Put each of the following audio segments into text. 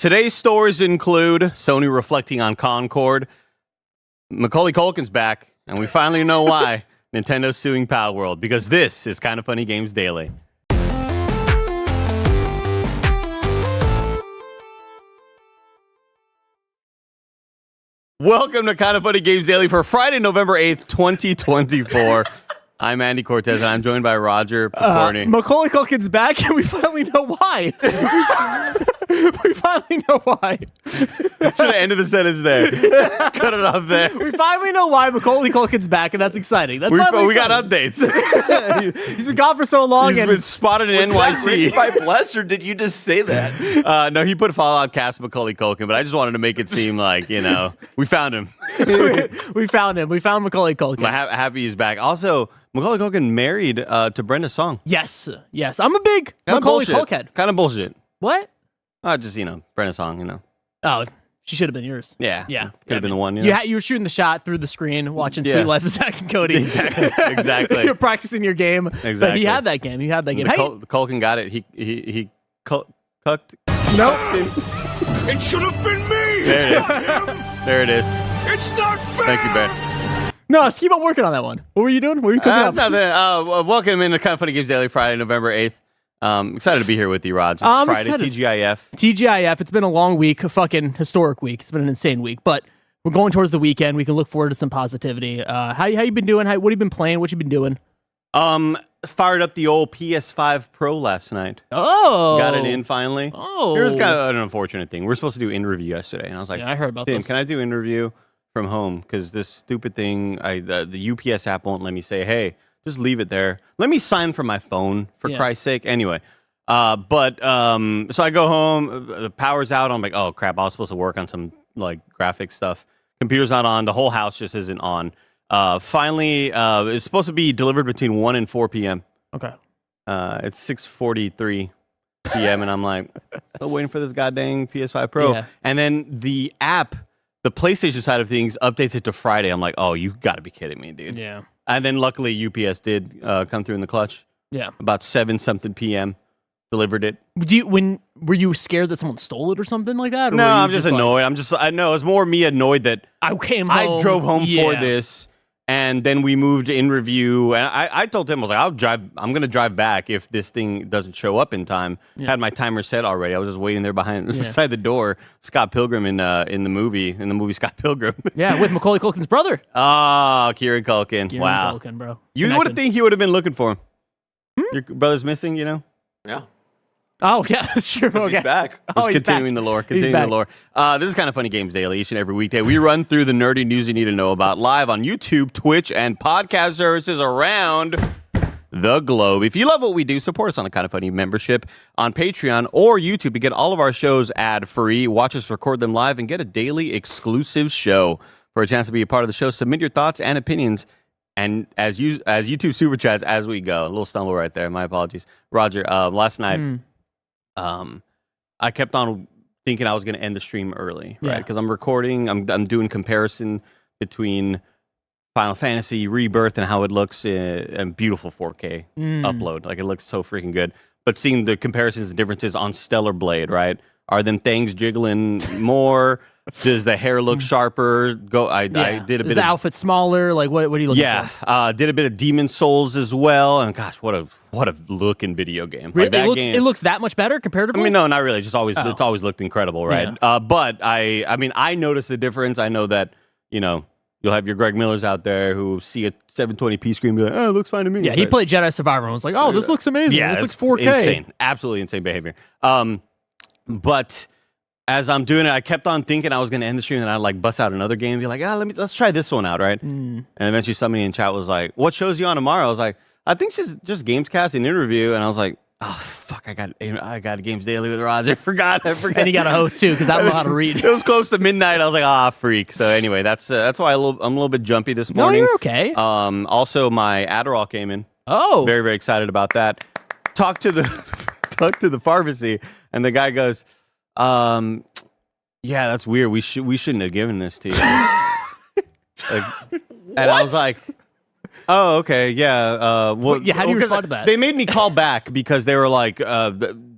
Today's stories include Sony reflecting on Concord, Macaulay Culkin's back, and we finally know why. Nintendo's suing Palworld, because this is Kinda Funny Games Daily. Welcome to Kinda Funny Games Daily for Friday, November 8th, 2024. I'm Andy Cortez, and I'm joined by Roger Picorni. Macaulay Culkin's back, and we finally know why. We finally know why. Should have ended the sentence there. Cut it off there. We finally know why Macaulay Culkin's back, and that's exciting. That's We got updates. He's been gone for so long. He's been spotted in NYC. By bless, or did you just say that? No, he put Fallout cast Macaulay Culkin, but I just wanted to make it seem like, we found him. We found him. We found Macaulay Culkin. I'm happy he's back. Also, Macaulay Culkin married to Brenda Song. Yes. I'm a big Macaulay Culkin. Kind of bullshit. What? Just, Brenda Song, Oh, she should have been yours. Yeah. Yeah. Could have been the one. You were shooting the shot through the screen, watching Sweet Life of Zack and Cody. Exactly. You're practicing your game. Exactly. But he had that game. Culkin got it. He cucked. Nope. It should have been me! There it is. There it is. It's not fair! Thank you, Ben. No, let's keep on working on that one. What were you doing? What were you cooking up? Nothing. Welcome into Kinda Funny Games Daily, Friday, November 8th. Excited to be here with you, Raj. It's Friday, excited. TGIF. It's been a long week, a fucking historic week. It's been an insane week, but we're going towards the weekend. We can look forward to some positivity. How you been doing? What have you been playing? What you been doing? Fired up the old PS5 Pro last night. Oh. Got it in finally. Oh. It was kind of an unfortunate thing. We're supposed to do in-review yesterday, and I was like, yeah, I heard about Tim, this. can I do in-review from home? Because this stupid thing, the UPS app won't let me say, hey, just leave it there. Let me sign from my phone, for Christ's sake. Anyway. So I go home, the power's out. I'm like, oh crap, I was supposed to work on some graphic stuff. Computer's not on. The whole house just isn't on. Finally, it's supposed to be delivered between 1 and 4 p.m. Okay. It's 6:43 p.m. and I'm like, still waiting for this goddamn PS5 Pro. Yeah. And then the app, the PlayStation side of things, updates it to Friday. I'm like, oh, you got to be kidding me, dude. Yeah. And then luckily UPS did come through in the clutch. Yeah. About 7-something p.m. Delivered it. Were you scared that someone stole it or something like that? Or No, were you I'm just annoyed. I know it's more me annoyed that I came home. I drove home for this, and then we moved in review. And I told him, I was like, I'm gonna drive back if this thing doesn't show up in time. Had my timer set already. I was just waiting there beside the door. Scott Pilgrim in the movie Scott Pilgrim. Yeah, with Macaulay Culkin's brother. Oh, Kieran Culkin. Wow. Culkin, bro. You would think he would have been looking for him. Your brother's missing, Yeah. Oh, yeah, that's true. Okay. He's back. Just continuing the lore. This is Kinda Funny Games Daily. Each and every weekday, we run through the nerdy news you need to know about live on YouTube, Twitch, and podcast services around the globe. If you love what we do, support us on the Kinda Funny membership on Patreon or YouTube to get all of our shows ad-free. Watch us record them live and get a daily exclusive show. For a chance to be a part of the show, submit your thoughts and opinions. And as YouTube super chats as we go. A little stumble right there. My apologies. Roger, last night, I kept on thinking I was going to end the stream early, right? Because I'm recording, I'm doing comparison between Final Fantasy Rebirth and how it looks in beautiful 4K upload. Like, it looks so freaking good. But seeing the comparisons and differences on Stellar Blade, right? Are them things jiggling more? Does the hair look sharper? I did a bit Is the outfit smaller? Like, what are you looking for? Did a bit of Demon Souls as well. And gosh, what a looking video game. Really? It looks that much better comparatively? I mean, no, not really. Just always, it's always looked incredible, right? Yeah. But I noticed the difference. I know that, you'll have your Greg Millers out there who see a 720p screen and be like, oh, it looks fine to me. Yeah, he played Jedi Survivor and was like, oh, this looks amazing. Yeah, this looks 4K. Insane. Absolutely insane behavior. But as I'm doing it, I kept on thinking I was going to end the stream and I'd bust out another game and be like, let's try this one out, right? And eventually somebody in chat was like, what shows you on tomorrow? I was like, I think it's just GAMESCAST and interview. And I was like, oh, fuck, I got a Games Daily with Roger. I forgot. And he got a host too, because I don't know how to read. It was close to midnight. I was like, freak. So anyway, that's why I'm a little bit jumpy this morning. No, you're okay. Also, my Adderall came in. Oh. Very, very excited about that. Talked to the pharmacy, and the guy goes, yeah, that's weird. We shouldn't have given this to you. I was like, oh, okay, yeah. How do you respond to that? They made me call back because they were like,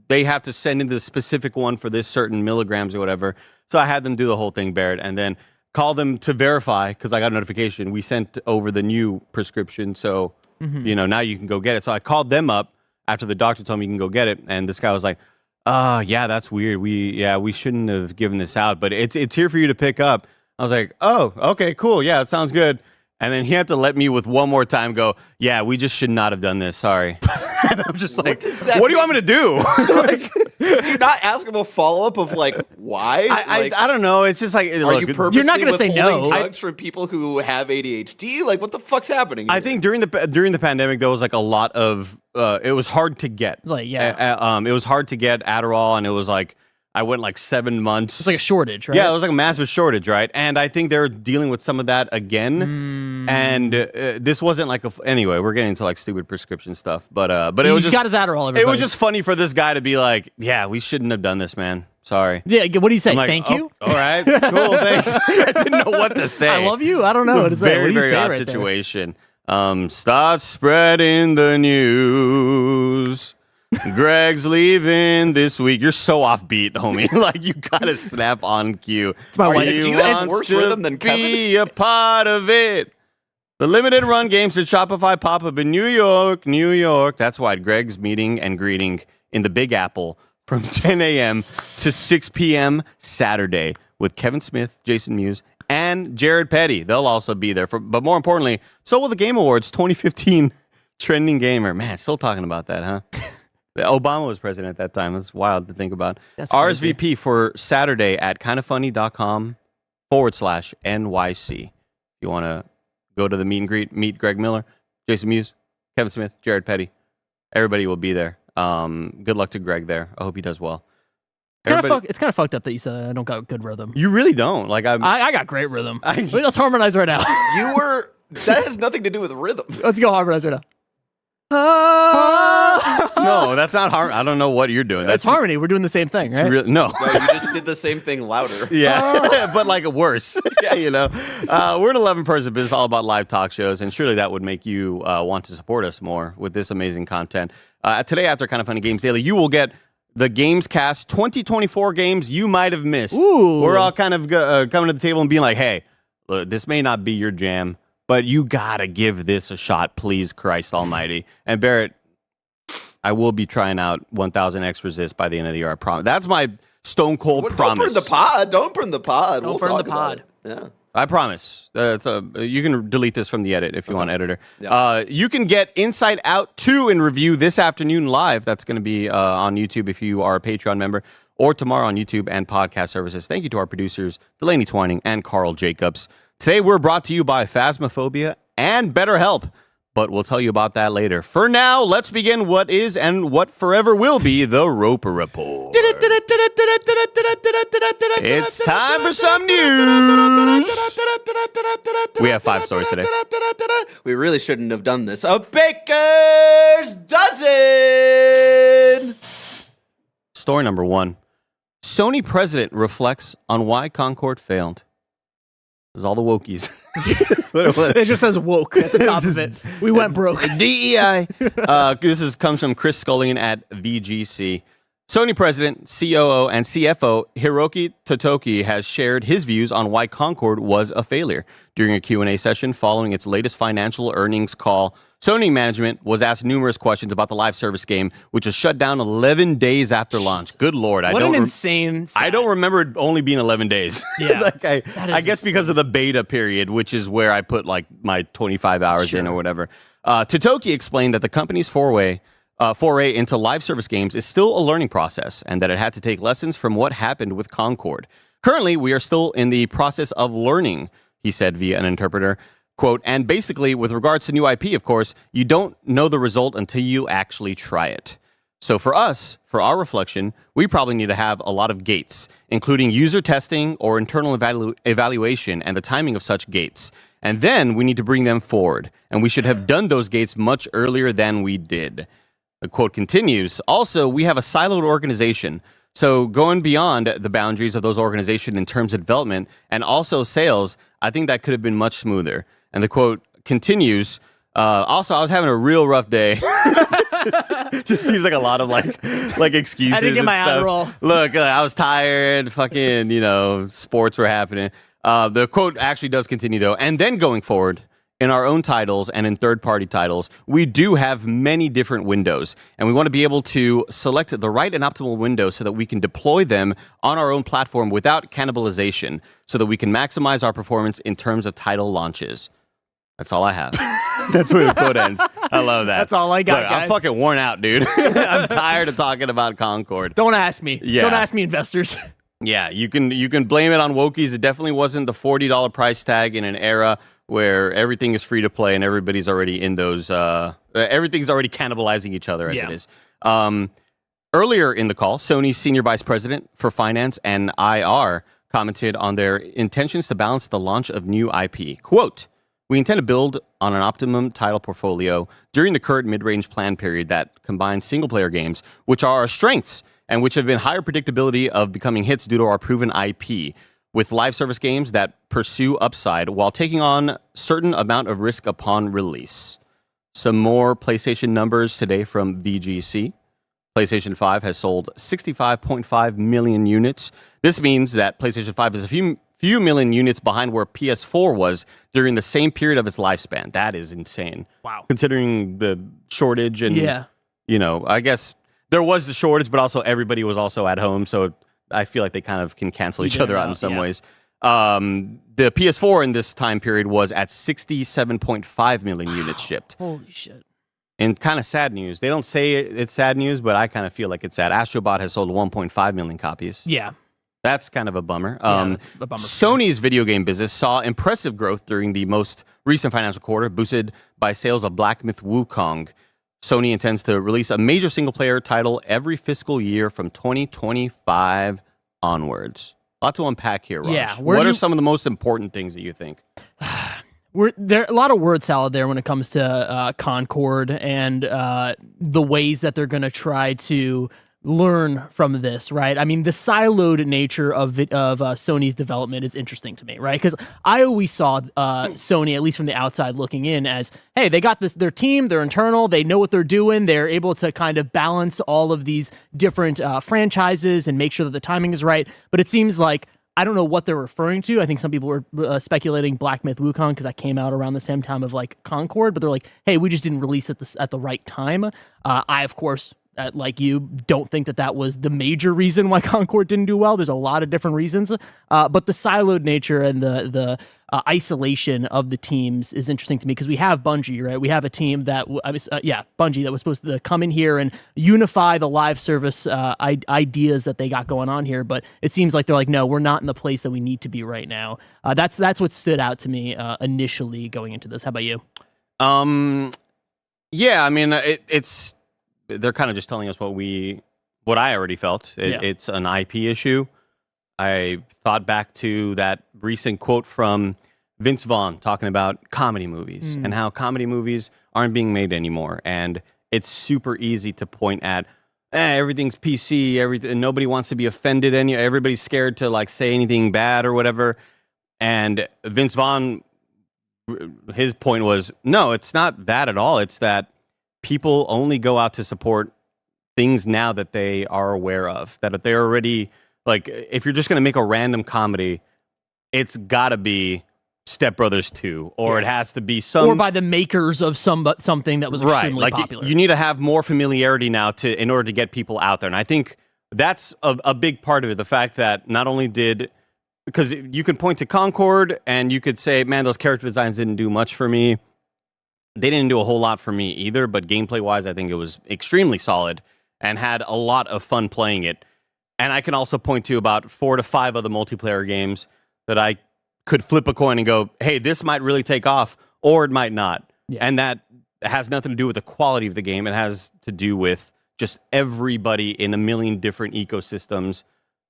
they have to send in the specific one for this certain milligrams or whatever. So I had them do the whole thing, Barrett, and then call them to verify because I got a notification. We sent over the new prescription, so now you can go get it. So I called them up after the doctor told me you can go get it, and this guy was like, yeah, that's weird. We shouldn't have given this out, but it's here for you to pick up. I was like, oh, okay, cool. Yeah, it sounds good. And then he had to let me with one more time go, yeah, we just should not have done this. Sorry. And I'm just like, what do you want me to do? Like, Did you not ask him a follow-up of, like, why? I don't know. It's just like, Are look, you purposely you're not gonna say withholding no. drugs from people who have ADHD? Like, what the fuck's happening here? I think during the pandemic, there was like a lot of, it was hard to get. Like, yeah. It was hard to get Adderall, and it was like, I went like 7 months. It's like a shortage, right? Yeah, it was like a massive shortage, right? And I think they're dealing with some of that again. And this wasn't like anyway. We're getting into like stupid prescription stuff, but it was just got his Adderall. Everybody. It was just funny for this guy to be like, "Yeah, we shouldn't have done this, man. Sorry." Yeah. What do you say? I'm like, Thank you. All right, cool, thanks. I didn't know what to say. I love you. I don't know what to say. Very, What do you very say odd right there? situation. Start spreading the news. Greg's leaving this week. You're so offbeat, homie. Like, you gotta snap on cue. It's my wife. Do you have worse rhythm than Kevin? Be a part of it. The limited run games at Shopify pop up in New York, New York. That's why Greg's meeting and greeting in the Big Apple from 10 a.m. to 6 p.m. Saturday with Kevin Smith, Jason Mewes, and Jared Petty. They'll also be there. But more importantly, so will the Game Awards 2015 Trending Gamer. Man, still talking about that, huh? Obama was president at that time. That's wild to think about. That's crazy. RSVP for Saturday at kindoffunny.com/NYC. If you want to go to the meet and greet, meet Greg Miller, Jason Mewes, Kevin Smith, Jared Petty. Everybody will be there. Good luck to Greg there. I hope he does well. It's kind of fucked up that you said I don't got good rhythm. You really don't. Like I got great rhythm. Let's harmonize right now. That has nothing to do with rhythm. Let's go harmonize right now. No, that's not harmony. I don't know what you're doing. That's harmony. We're doing the same thing, right? No. No, you just did the same thing louder. Yeah, but like worse. Yeah, we're an 11-person business all about live talk shows, and surely that would make you want to support us more with this amazing content. Today, after Kind of Funny Games Daily, you will get the GAMESCAST 2024 games you might have missed. Ooh. We're all kind of coming to the table and being like, hey, look, this may not be your jam, but you gotta give this a shot, please, Christ almighty. And Barrett, I will be trying out 1000 X Resist by the end of the year, I promise. That's my stone cold promise. Don't burn the pod. Don't burn the pod. Don't burn the pod. Yeah. I promise. You can delete this from the edit if you want, editor. Yeah. You can get Inside Out 2 in review this afternoon live. That's going to be on YouTube if you are a Patreon member, or tomorrow on YouTube and podcast services. Thank you to our producers, Delaney Twining and Carl Jacobs. Today, we're brought to you by Phasmophobia and BetterHelp, but we'll tell you about that later. For now, let's begin what is and what forever will be the Roper Report. It's time for some news. We have 5 stories today. We really shouldn't have done this. A baker's dozen. Story number 1. Sony president reflects on why Concord failed. There's all the wokies. That's what it was. It just says woke at the top of it. We went broke. DEI. Comes from Chris Scullion at VGC. Sony president, COO, and CFO Hiroki Totoki has shared his views on why Concord was a failure. During a Q&A session following its latest financial earnings call, Sony management was asked numerous questions about the live service game, which was shut down 11 days after launch. Good Lord. What an insane stat. I don't remember it only being 11 days. Yeah. I guess because of the beta period, which is where I put like my 25 hours in or whatever. Totoki explained that the company's foray into live service games is still a learning process, and that it had to take lessons from what happened with Concord. Currently, we are still in the process of learning, he said via an interpreter. Quote, and basically, with regards to new IP, of course, you don't know the result until you actually try it. So for us, for our reflection, we probably need to have a lot of gates, including user testing or internal evaluation and the timing of such gates. And then we need to bring them forward, and we should have done those gates much earlier than we did. The quote continues, also, we have a siloed organization, so going beyond the boundaries of those organizations in terms of development and also sales, I think that could have been much smoother. And the quote continues, also, I was having a real rough day. Just seems like a lot of like excuses. I didn't get and my stuff. Adderall. Look, I was tired. Fucking, sports were happening. The quote actually does continue though, and then going forward. In our own titles and in third-party titles, we do have many different windows, and we want to be able to select the right and optimal window so that we can deploy them on our own platform without cannibalization, so that we can maximize our performance in terms of title launches. That's all I have. That's where the quote ends. I love that. That's all I got, Look, guys. I'm fucking worn out, dude. I'm tired of talking about Concord. Don't ask me. Yeah. Don't ask me, investors. Yeah, you can blame it on Wokies. It definitely wasn't the $40 price tag in an era where everything is free to play and everybody's already in those. Everything's already cannibalizing each other as it is. Earlier in the call, Sony's senior vice president for finance and IR commented on their intentions to balance the launch of new IP. Quote, "We intend to build on an optimum title portfolio during the current mid-range plan period that combines single-player games, which are our strengths and which have been higher predictability of becoming hits due to our proven IP, with live service games that pursue upside while taking on certain amount of risk upon release." Some more PlayStation numbers today from VGC. PlayStation 5 has sold 65.5 million units. This means that PlayStation 5 is a few million units behind where PS4 was during the same period of its lifespan. That is insane. Wow. Considering the shortage and, I guess there was the shortage, but also everybody was also at home, so I feel like they kind of can cancel each other out in some ways. The PS4 in this time period was at 67.5 million units shipped. Holy shit. And kind of sad news. They don't say it's sad news, but I kind of feel like it's sad. Astrobot has sold 1.5 million copies. Yeah. That's kind of a bummer. That's a bummer. Sony's video game business saw impressive growth during the most recent financial quarter, boosted by sales of Black Myth Wukong. Sony intends to release a major single-player title every fiscal year from 2025 onwards. A lot to unpack here, Raj. Yeah, what are some of the most important things that you think? There a lot of word salad there when it comes to Concord and the ways that they're going to try to learn from this, right? I mean, the siloed nature of Sony's development is interesting to me, right? Because I always saw Sony, at least from the outside looking in, as, hey, they got their team, they're internal, they know what they're doing, they're able to kind of balance all of these different franchises and make sure that the timing is right. But it seems like, I don't know what they're referring to. I think some people were speculating Black Myth Wukong because that came out around the same time of like Concord, but they're like, hey, we just didn't release it at the right time. I, of course, like you, don't think that was the major reason why Concord didn't do well. There's a lot of different reasons, but the siloed nature and the isolation of the teams is interesting to me because we have Bungie, right? We have a team that, Bungie that was supposed to come in here and unify the live service ideas that they got going on here, but it seems like they're like, no, we're not in the place that we need to be right now. That's what stood out to me initially going into this. How about you? Yeah, I mean, it's. They're kind of just telling us what I already felt. It's an IP issue. I thought back to that recent quote from Vince Vaughn talking about comedy movies and how comedy movies aren't being made anymore. And it's super easy to point at, everything's PC, everything, nobody wants to be offended. Everybody's scared to like say anything bad or whatever. And Vince Vaughn, his point was, no, it's not that at all. It's that people only go out to support things now that they are aware of, that they're already, like, if you're just going to make a random comedy, it's got to be Step Brothers 2, or it has to be or by the makers of something that was extremely popular. You need to have more familiarity now in order to get people out there. And I think that's a big part of it. The fact that not only because you can point to Concord and you could say, man, those character designs didn't do much for me. They didn't do a whole lot for me either, but gameplay-wise, I think it was extremely solid and had a lot of fun playing it. And I can also point to about 4 to 5 other multiplayer games that I could flip a coin and go, hey, this might really take off, or it might not. Yeah. And that has nothing to do with the quality of the game. It has to do with just everybody in a million different ecosystems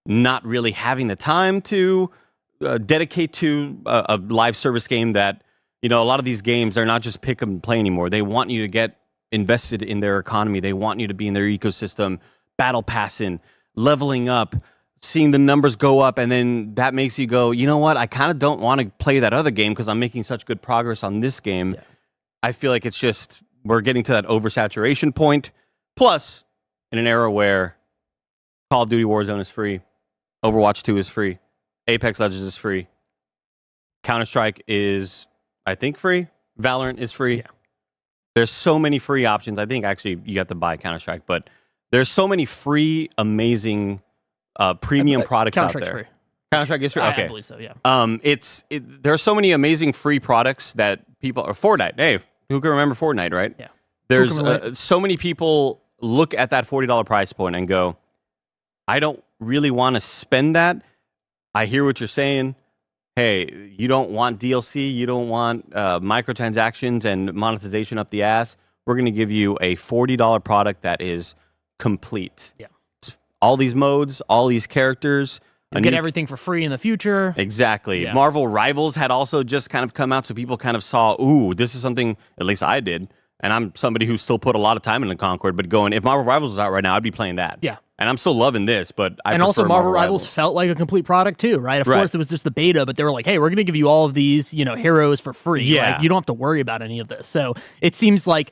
not really having the time to dedicate to a live service game that, a lot of these games, they're not just pick up and play anymore. They want you to get invested in their economy. They want you to be in their ecosystem, battle passing, leveling up, seeing the numbers go up, and then that makes you go, you know what? I kind of don't want to play that other game because I'm making such good progress on this game. Yeah. I feel like it's just, we're getting to that oversaturation point. Plus, in an era where Call of Duty Warzone is free, Overwatch 2 is free, Apex Legends is free, Counter-Strike is, I think, free, Valorant is free. Yeah. There's so many free options. I think actually you have to buy Counter-Strike, but there's so many free, amazing premium products out there. Free. Counter-Strike is free? Okay. I believe so, yeah. There are so many amazing free products that people... Or Fortnite. Hey, who can remember Fortnite, right? Yeah. There's so many people look at that $40 price point and go, I don't really want to spend that. I hear what you're saying. Hey, you don't want DLC, you don't want microtransactions and monetization up the ass. We're going to give you a $40 product that is complete. Yeah. All these modes, all these characters. You get everything for free in the future. Exactly. Yeah. Marvel Rivals had also just kind of come out, so people kind of saw, ooh, this is something, at least I did, and I'm somebody who still put a lot of time into Concord, but going, if Marvel Rivals was out right now, I'd be playing that. Yeah. And I'm still loving this, but I and prefer also Marvel Rivals felt like a complete product too, right? Of course, it was just the beta, but they were like, hey, we're going to give you all of these, heroes for free. Yeah. Like, you don't have to worry about any of this. So it seems like,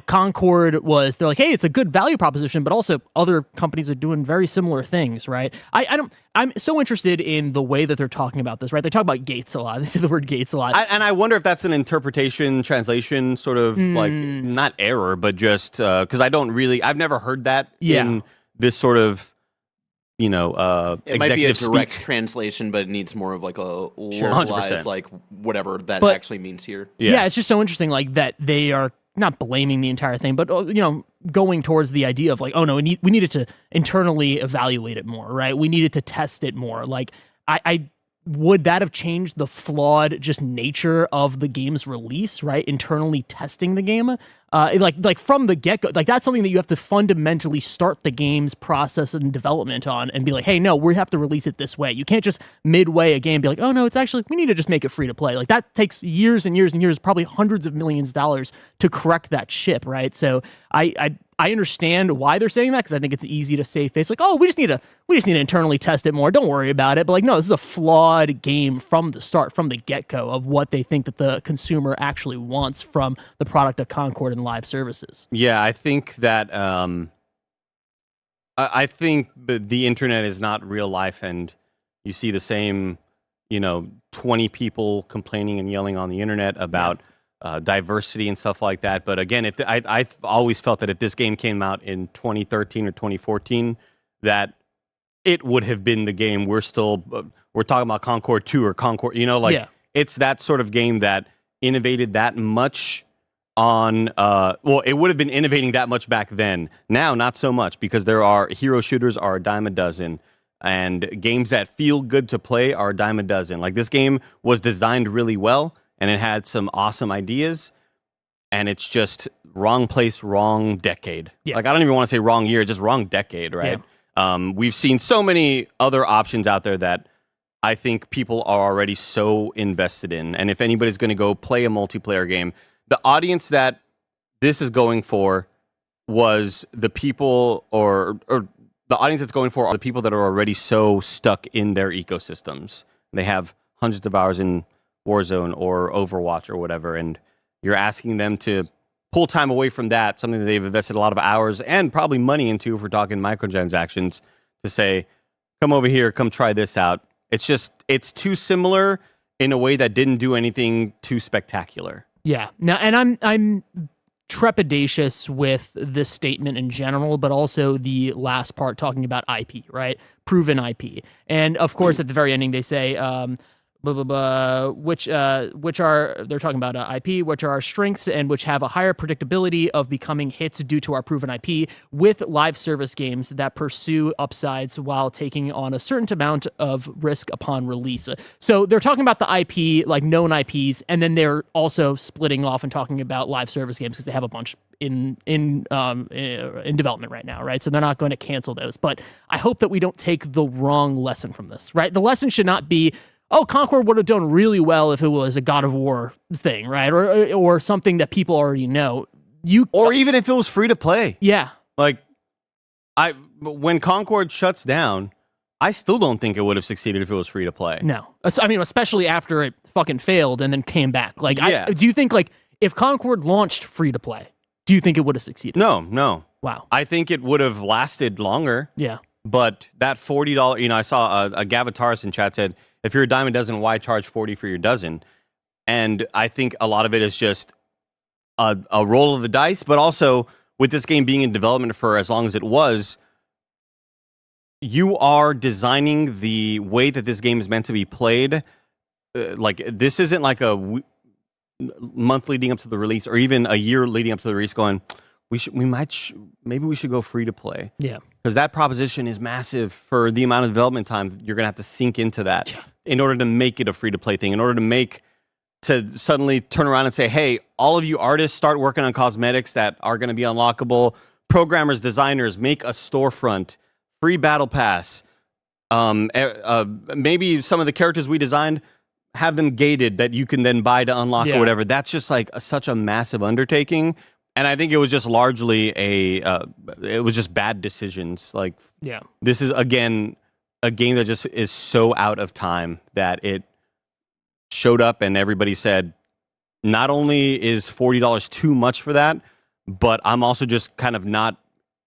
Concord they're like, hey, it's a good value proposition, but also other companies are doing very similar things, right? I'm so interested in the way that they're talking about this, right? They talk about gates a lot. They say the word gates a lot. And I wonder if that's an interpretation, translation sort of like, not error, but just because I've never heard that in this sort of, it might be a direct speak. translation, but it needs more of like a 100%. localized, like whatever that actually means here. Yeah, it's just so interesting, like that they are not blaming the entire thing, but going towards the idea of like, oh no, we needed to internally evaluate it more, right? We needed to test it more. Like, I would that have changed the flawed just nature of the game's release, right? Internally testing the game, like from the get-go, like that's something that you have to fundamentally start the game's process and development on and be like, hey, no, we have to release it this way. You can't just midway a game be like, oh no, it's actually, we need to just make it free to play. Like that takes years and years and years, probably hundreds of millions of dollars to correct that ship, right? So I understand why they're saying that, because I think it's easy to save face. Like, oh, we just need to internally test it more. Don't worry about it. But like, no, this is a flawed game from the start, from the get-go of what they think that the consumer actually wants from the product of Concord and live services. Yeah, I think that I think the internet is not real life, and you see the same, 20 people complaining and yelling on the internet about diversity and stuff like that. But again, I've always felt that if this game came out in 2013 or 2014, that it would have been the game we're talking about Concord 2 or Concord, it's that sort of game that innovated that much on, it would have been innovating that much back then. Now, not so much, because there are hero shooters are a dime a dozen, and games that feel good to play are a dime a dozen. Like, this game was designed really well, and it had some awesome ideas, and it's just wrong place, wrong decade. Yeah. Like, I don't even want to say wrong year, just wrong decade, right? Yeah. We've seen so many other options out there that I think people are already so invested in. And if anybody's going to go play a multiplayer game, the audience that this is going for was the people, or the audience that's going for are the people that are already so stuck in their ecosystems. They have hundreds of hours in Warzone or Overwatch or whatever, and you're asking them to pull time away from that, something that they've invested a lot of hours and probably money into, if we're talking microtransactions, to say, come over here, come try this out. It's too similar in a way that didn't do anything too spectacular. Yeah. Now, and I'm trepidatious with this statement in general, but also the last part talking about IP, right? Proven IP. And of course, at the very ending, they say, which are, they're talking about IP, which are our strengths and which have a higher predictability of becoming hits due to our proven IP, with live service games that pursue upsides while taking on a certain amount of risk upon release. So they're talking about the IP, like known IPs, and then they're also splitting off and talking about live service games because they have a bunch in development right now, right? So they're not going to cancel those. But I hope that we don't take the wrong lesson from this, right? The lesson should not be, oh, Concord would have done really well if it was a God of War thing, right? Or something that people already know. Or even if it was free to play. Yeah. Like, when Concord shuts down, I still don't think it would have succeeded if it was free to play. No. I mean, especially after it fucking failed and then came back. Like, yeah. do you think, like, if Concord launched free to play, do you think it would have succeeded? No. Wow. I think it would have lasted longer. Yeah. But that $40, I saw a Gavataris in chat said, if you're a diamond dozen, why charge 40 for your dozen? And I think a lot of it is just a roll of the dice, but also with this game being in development for as long as it was, you are designing the way that this game is meant to be played. Like, this isn't like a month leading up to the release or even a year leading up to the release going, maybe we should go free to play. Yeah. Because that proposition is massive for the amount of development time you're going to have to sink into that in order to make it a free-to-play thing, in order to suddenly turn around and say, hey, all of you artists start working on cosmetics that are going to be unlockable. Programmers, designers, make a storefront, free battle pass. Maybe some of the characters we designed, have them gated that you can then buy to unlock or whatever. That's just like such a massive undertaking. And I think it was just largely it was just bad decisions. Like, this is, again, a game that just is so out of time that it showed up and everybody said, not only is $40 too much for that, but I'm also just kind of not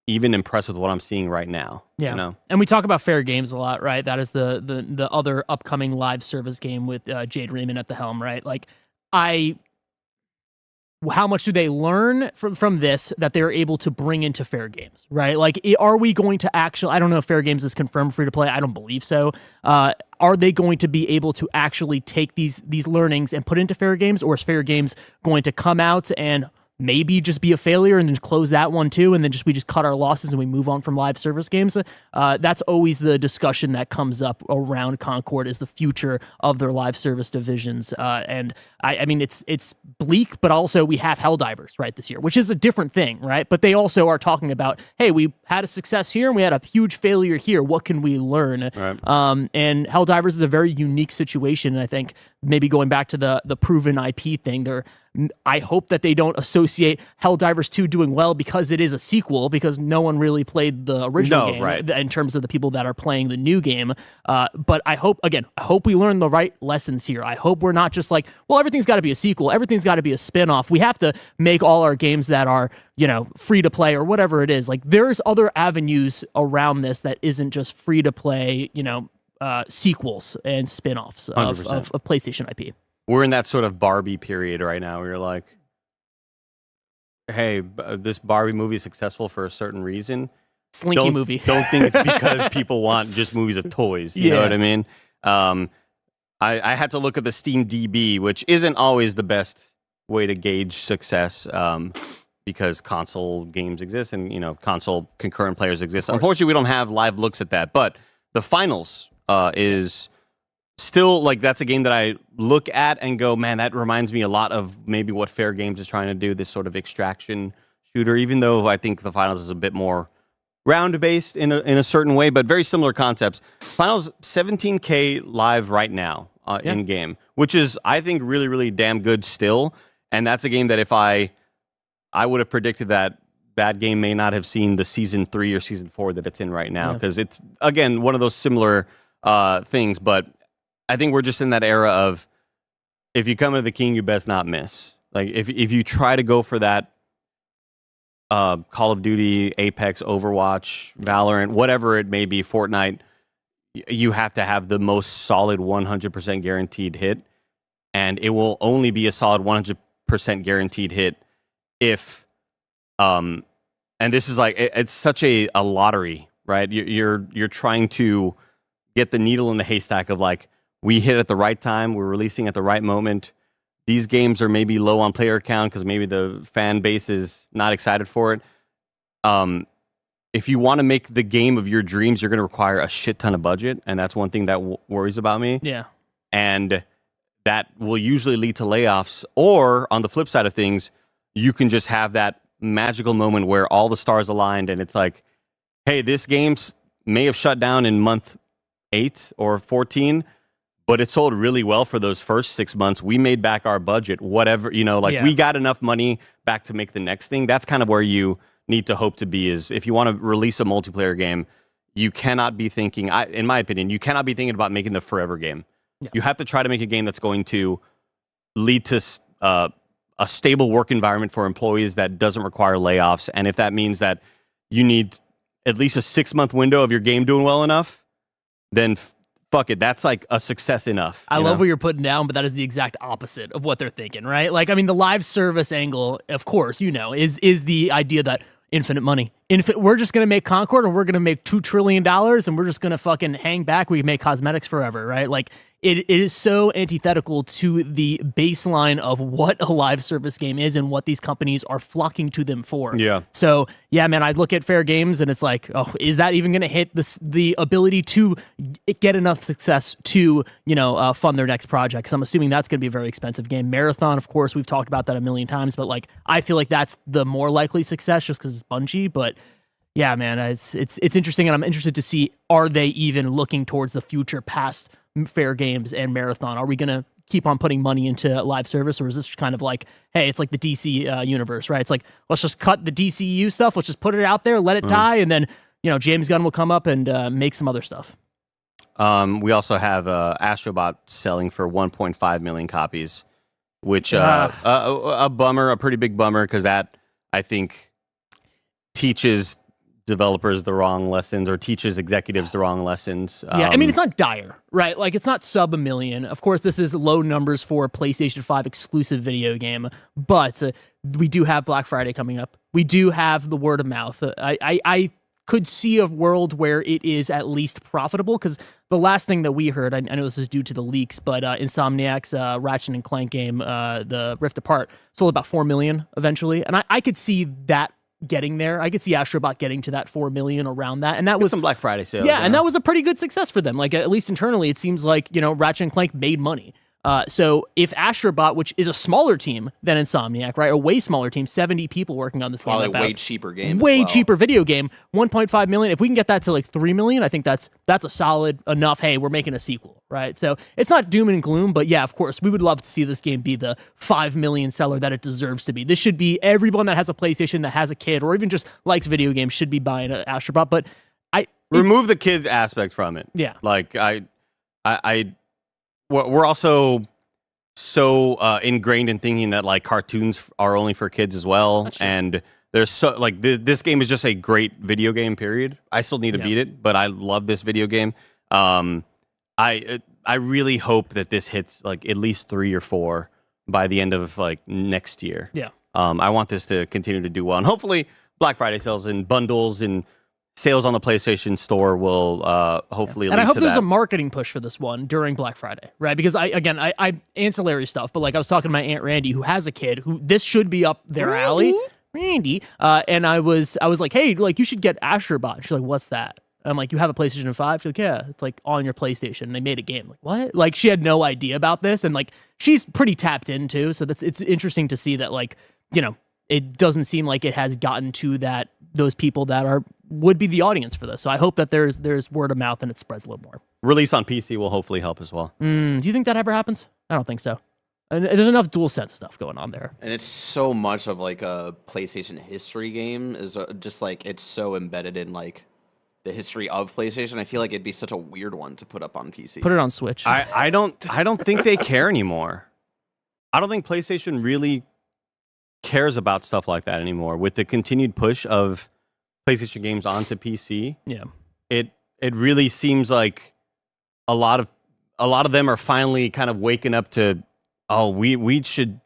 even impressed with what I'm seeing right now. Yeah. You know? And we talk about fair games a lot, right? That is the other upcoming live service game with Jade Raymond at the helm, right? Like, how much do they learn from this that they're able to bring into fair games, right? Like, are we going to actually, I don't know if fair games is confirmed free to play. I don't believe so. Are they going to be able to actually take these learnings and put into fair games, or is fair games going to come out and maybe just be a failure and then close that one too, and then we just cut our losses and we move on from live service games? That's always the discussion that comes up around Concord, is the future of their live service divisions. And I mean, it's bleak, but also we have Helldivers, right, this year, which is a different thing, right? But they also are talking about, hey, we had a success here and we had a huge failure here. What can we learn? Right. And Helldivers is a very unique situation. And I think maybe going back to the proven IP thing, I hope that they don't associate Helldivers 2 doing well because it is a sequel, because no one really played the original game in terms of the people that are playing the new game. But I hope we learn the right lessons here. I hope we're not just like, well, everything's got to be a sequel. Everything's got to be a spin-off. We have to make all our games that are, free to play or whatever it is. Like, there's other avenues around this that isn't just free to play, sequels and spin-offs of PlayStation IP. We're in that sort of Barbie period right now where you're like, hey, this Barbie movie is successful for a certain reason. Slinky movie. Don't think it's because people want just movies of toys. You know what I mean? I had to look at the Steam DB, which isn't always the best way to gauge success, because console games exist and, console concurrent players exist. Unfortunately, we don't have live looks at that, but the finals is still, like, that's a game that I look at and go, man, that reminds me a lot of maybe what Fair Games is trying to do, this sort of extraction shooter, even though I think the finals is a bit more round-based in a certain way, but very similar concepts. Finals 17K live right now in-game, which is, I think, really, really damn good still. And that's a game that if I would have predicted that game may not have seen the Season 3 or Season 4 that it's in right now, because it's, again, one of those similar things, but I think we're just in that era of, if you come to the king, you best not miss. Like, if you try to go for that Call of Duty, Apex, Overwatch, Valorant, whatever it may be, Fortnite, you have to have the most solid 100% guaranteed hit, and it will only be a solid 100% guaranteed hit if, and this is like, it's such a lottery, right? You're trying to get the needle in the haystack of, like, we hit at the right time, we're releasing at the right moment. These games are maybe low on player count because maybe the fan base is not excited for it. If you want to make the game of your dreams, you're going to require a shit ton of budget, and that's one thing that worries about me. Yeah. And that will usually lead to layoffs, or on the flip side of things, you can just have that magical moment where all the stars aligned and it's like, hey, this game may have shut down in month 8 or 14, but it sold really well for those first 6 months. We made back our budget, whatever, we got enough money back to make the next thing. That's kind of where you need to hope to be, is if you want to release a multiplayer game, you cannot be thinking, in my opinion, you cannot be thinking about making the forever game. Yeah. You have to try to make a game that's going to lead to a stable work environment for employees that doesn't require layoffs. And if that means that you need at least a 6-month window of your game doing well enough, then fuck it. That's like a success enough. I love what you're putting down, but that is the exact opposite of what they're thinking, right? Like, I mean, the live service angle, of course, is the idea that infinite money. We're just going to make Concord and we're going to make $2 trillion and we're just going to fucking hang back. We can make cosmetics forever, right? Like, it is so antithetical to the baseline of what a live service game is and what these companies are flocking to them for. Yeah. So, yeah, man, I look at fair games and it's like, oh, is that even going to hit the ability to get enough success to, fund their next project? Because I'm assuming that's going to be a very expensive game. Marathon, of course, we've talked about that a million times, but like, I feel like that's the more likely success just because it's Bungie. But yeah, man, it's interesting, and I'm interested to see, are they even looking towards the future past fair games and Marathon? Are we going to keep on putting money into live service, or is this kind of like, hey, it's like the DC universe, right? It's like, let's just cut the DCU stuff, let's just put it out there, let it die, and then James Gunn will come up and make some other stuff. We also have Astrobot selling for 1.5 million copies, which a bummer, a pretty big bummer, because that, I think, teaches developers the wrong lessons or teaches executives the wrong lessons. Yeah, I mean, it's not dire, right? Like, it's not sub $1 million. Of course, this is low numbers for a PlayStation 5 exclusive video game, but we do have Black Friday coming up. We do have the word of mouth. I could see a world where it is at least profitable, because the last thing that we heard, I know this is due to the leaks, but Insomniac's Ratchet & Clank game, the Rift Apart, sold about 4 million eventually, and I could see that getting there. I could see Astrobot getting to that 4 million, around that, and that was some Black Friday sales. Yeah, and that was a pretty good success for them. Like, at least internally, it seems like Ratchet & Clank made money. So if Astrobot, which is a smaller team than Insomniac, right, a way smaller team, 70 people working on this game, probably way cheaper game, cheaper video game, 1.5 million. If we can get that to like 3 million, I think that's a solid enough. Hey, we're making a sequel, right? So it's not doom and gloom, but yeah, of course, we would love to see this game be the 5 million seller that it deserves to be. This should be everyone that has a PlayStation, that has a kid, or even just likes video games should be buying an Astrobot. But remove the kid aspect from it. Yeah, like we're also so ingrained in thinking that like cartoons are only for kids as well, and there's so like this game is just a great video game. Period. I still need to beat it, but I love this video game. I really hope that this hits like at least 3 or 4 by the end of like next year. Yeah. I want this to continue to do well, and hopefully Black Friday sales and bundles and sales on the PlayStation Store will hopefully lead to that. And I hope there's a marketing push for this one during Black Friday, right? Because I ancillary stuff, but like I was talking to my Aunt Randy, who has a kid, who this should be up their alley. Randy. And I was like, hey, like, you should get Astrobot. She's like, what's that? I'm like, you have a PlayStation 5? She's like, yeah, it's like on your PlayStation. And they made a game. I'm like, what? Like, she had no idea about this, and like, she's pretty tapped in too. So it's interesting to see that, like, it doesn't seem like it has gotten to those people that would be the audience for this. So I hope that there's word of mouth and it spreads a little more. Release on PC will hopefully help as well. Do you think that ever happens? I don't think so. And there's enough DualSense stuff going on there. And it's so much of like a PlayStation history game is just like, it's so embedded in like the history of PlayStation. I feel like it'd be such a weird one to put up on PC. Put it on Switch. I don't think they care anymore. I don't think PlayStation really cares about stuff like that anymore. With the continued push of PlayStation games onto PC, yeah, it really seems like a lot of them are finally kind of waking up to, oh, we should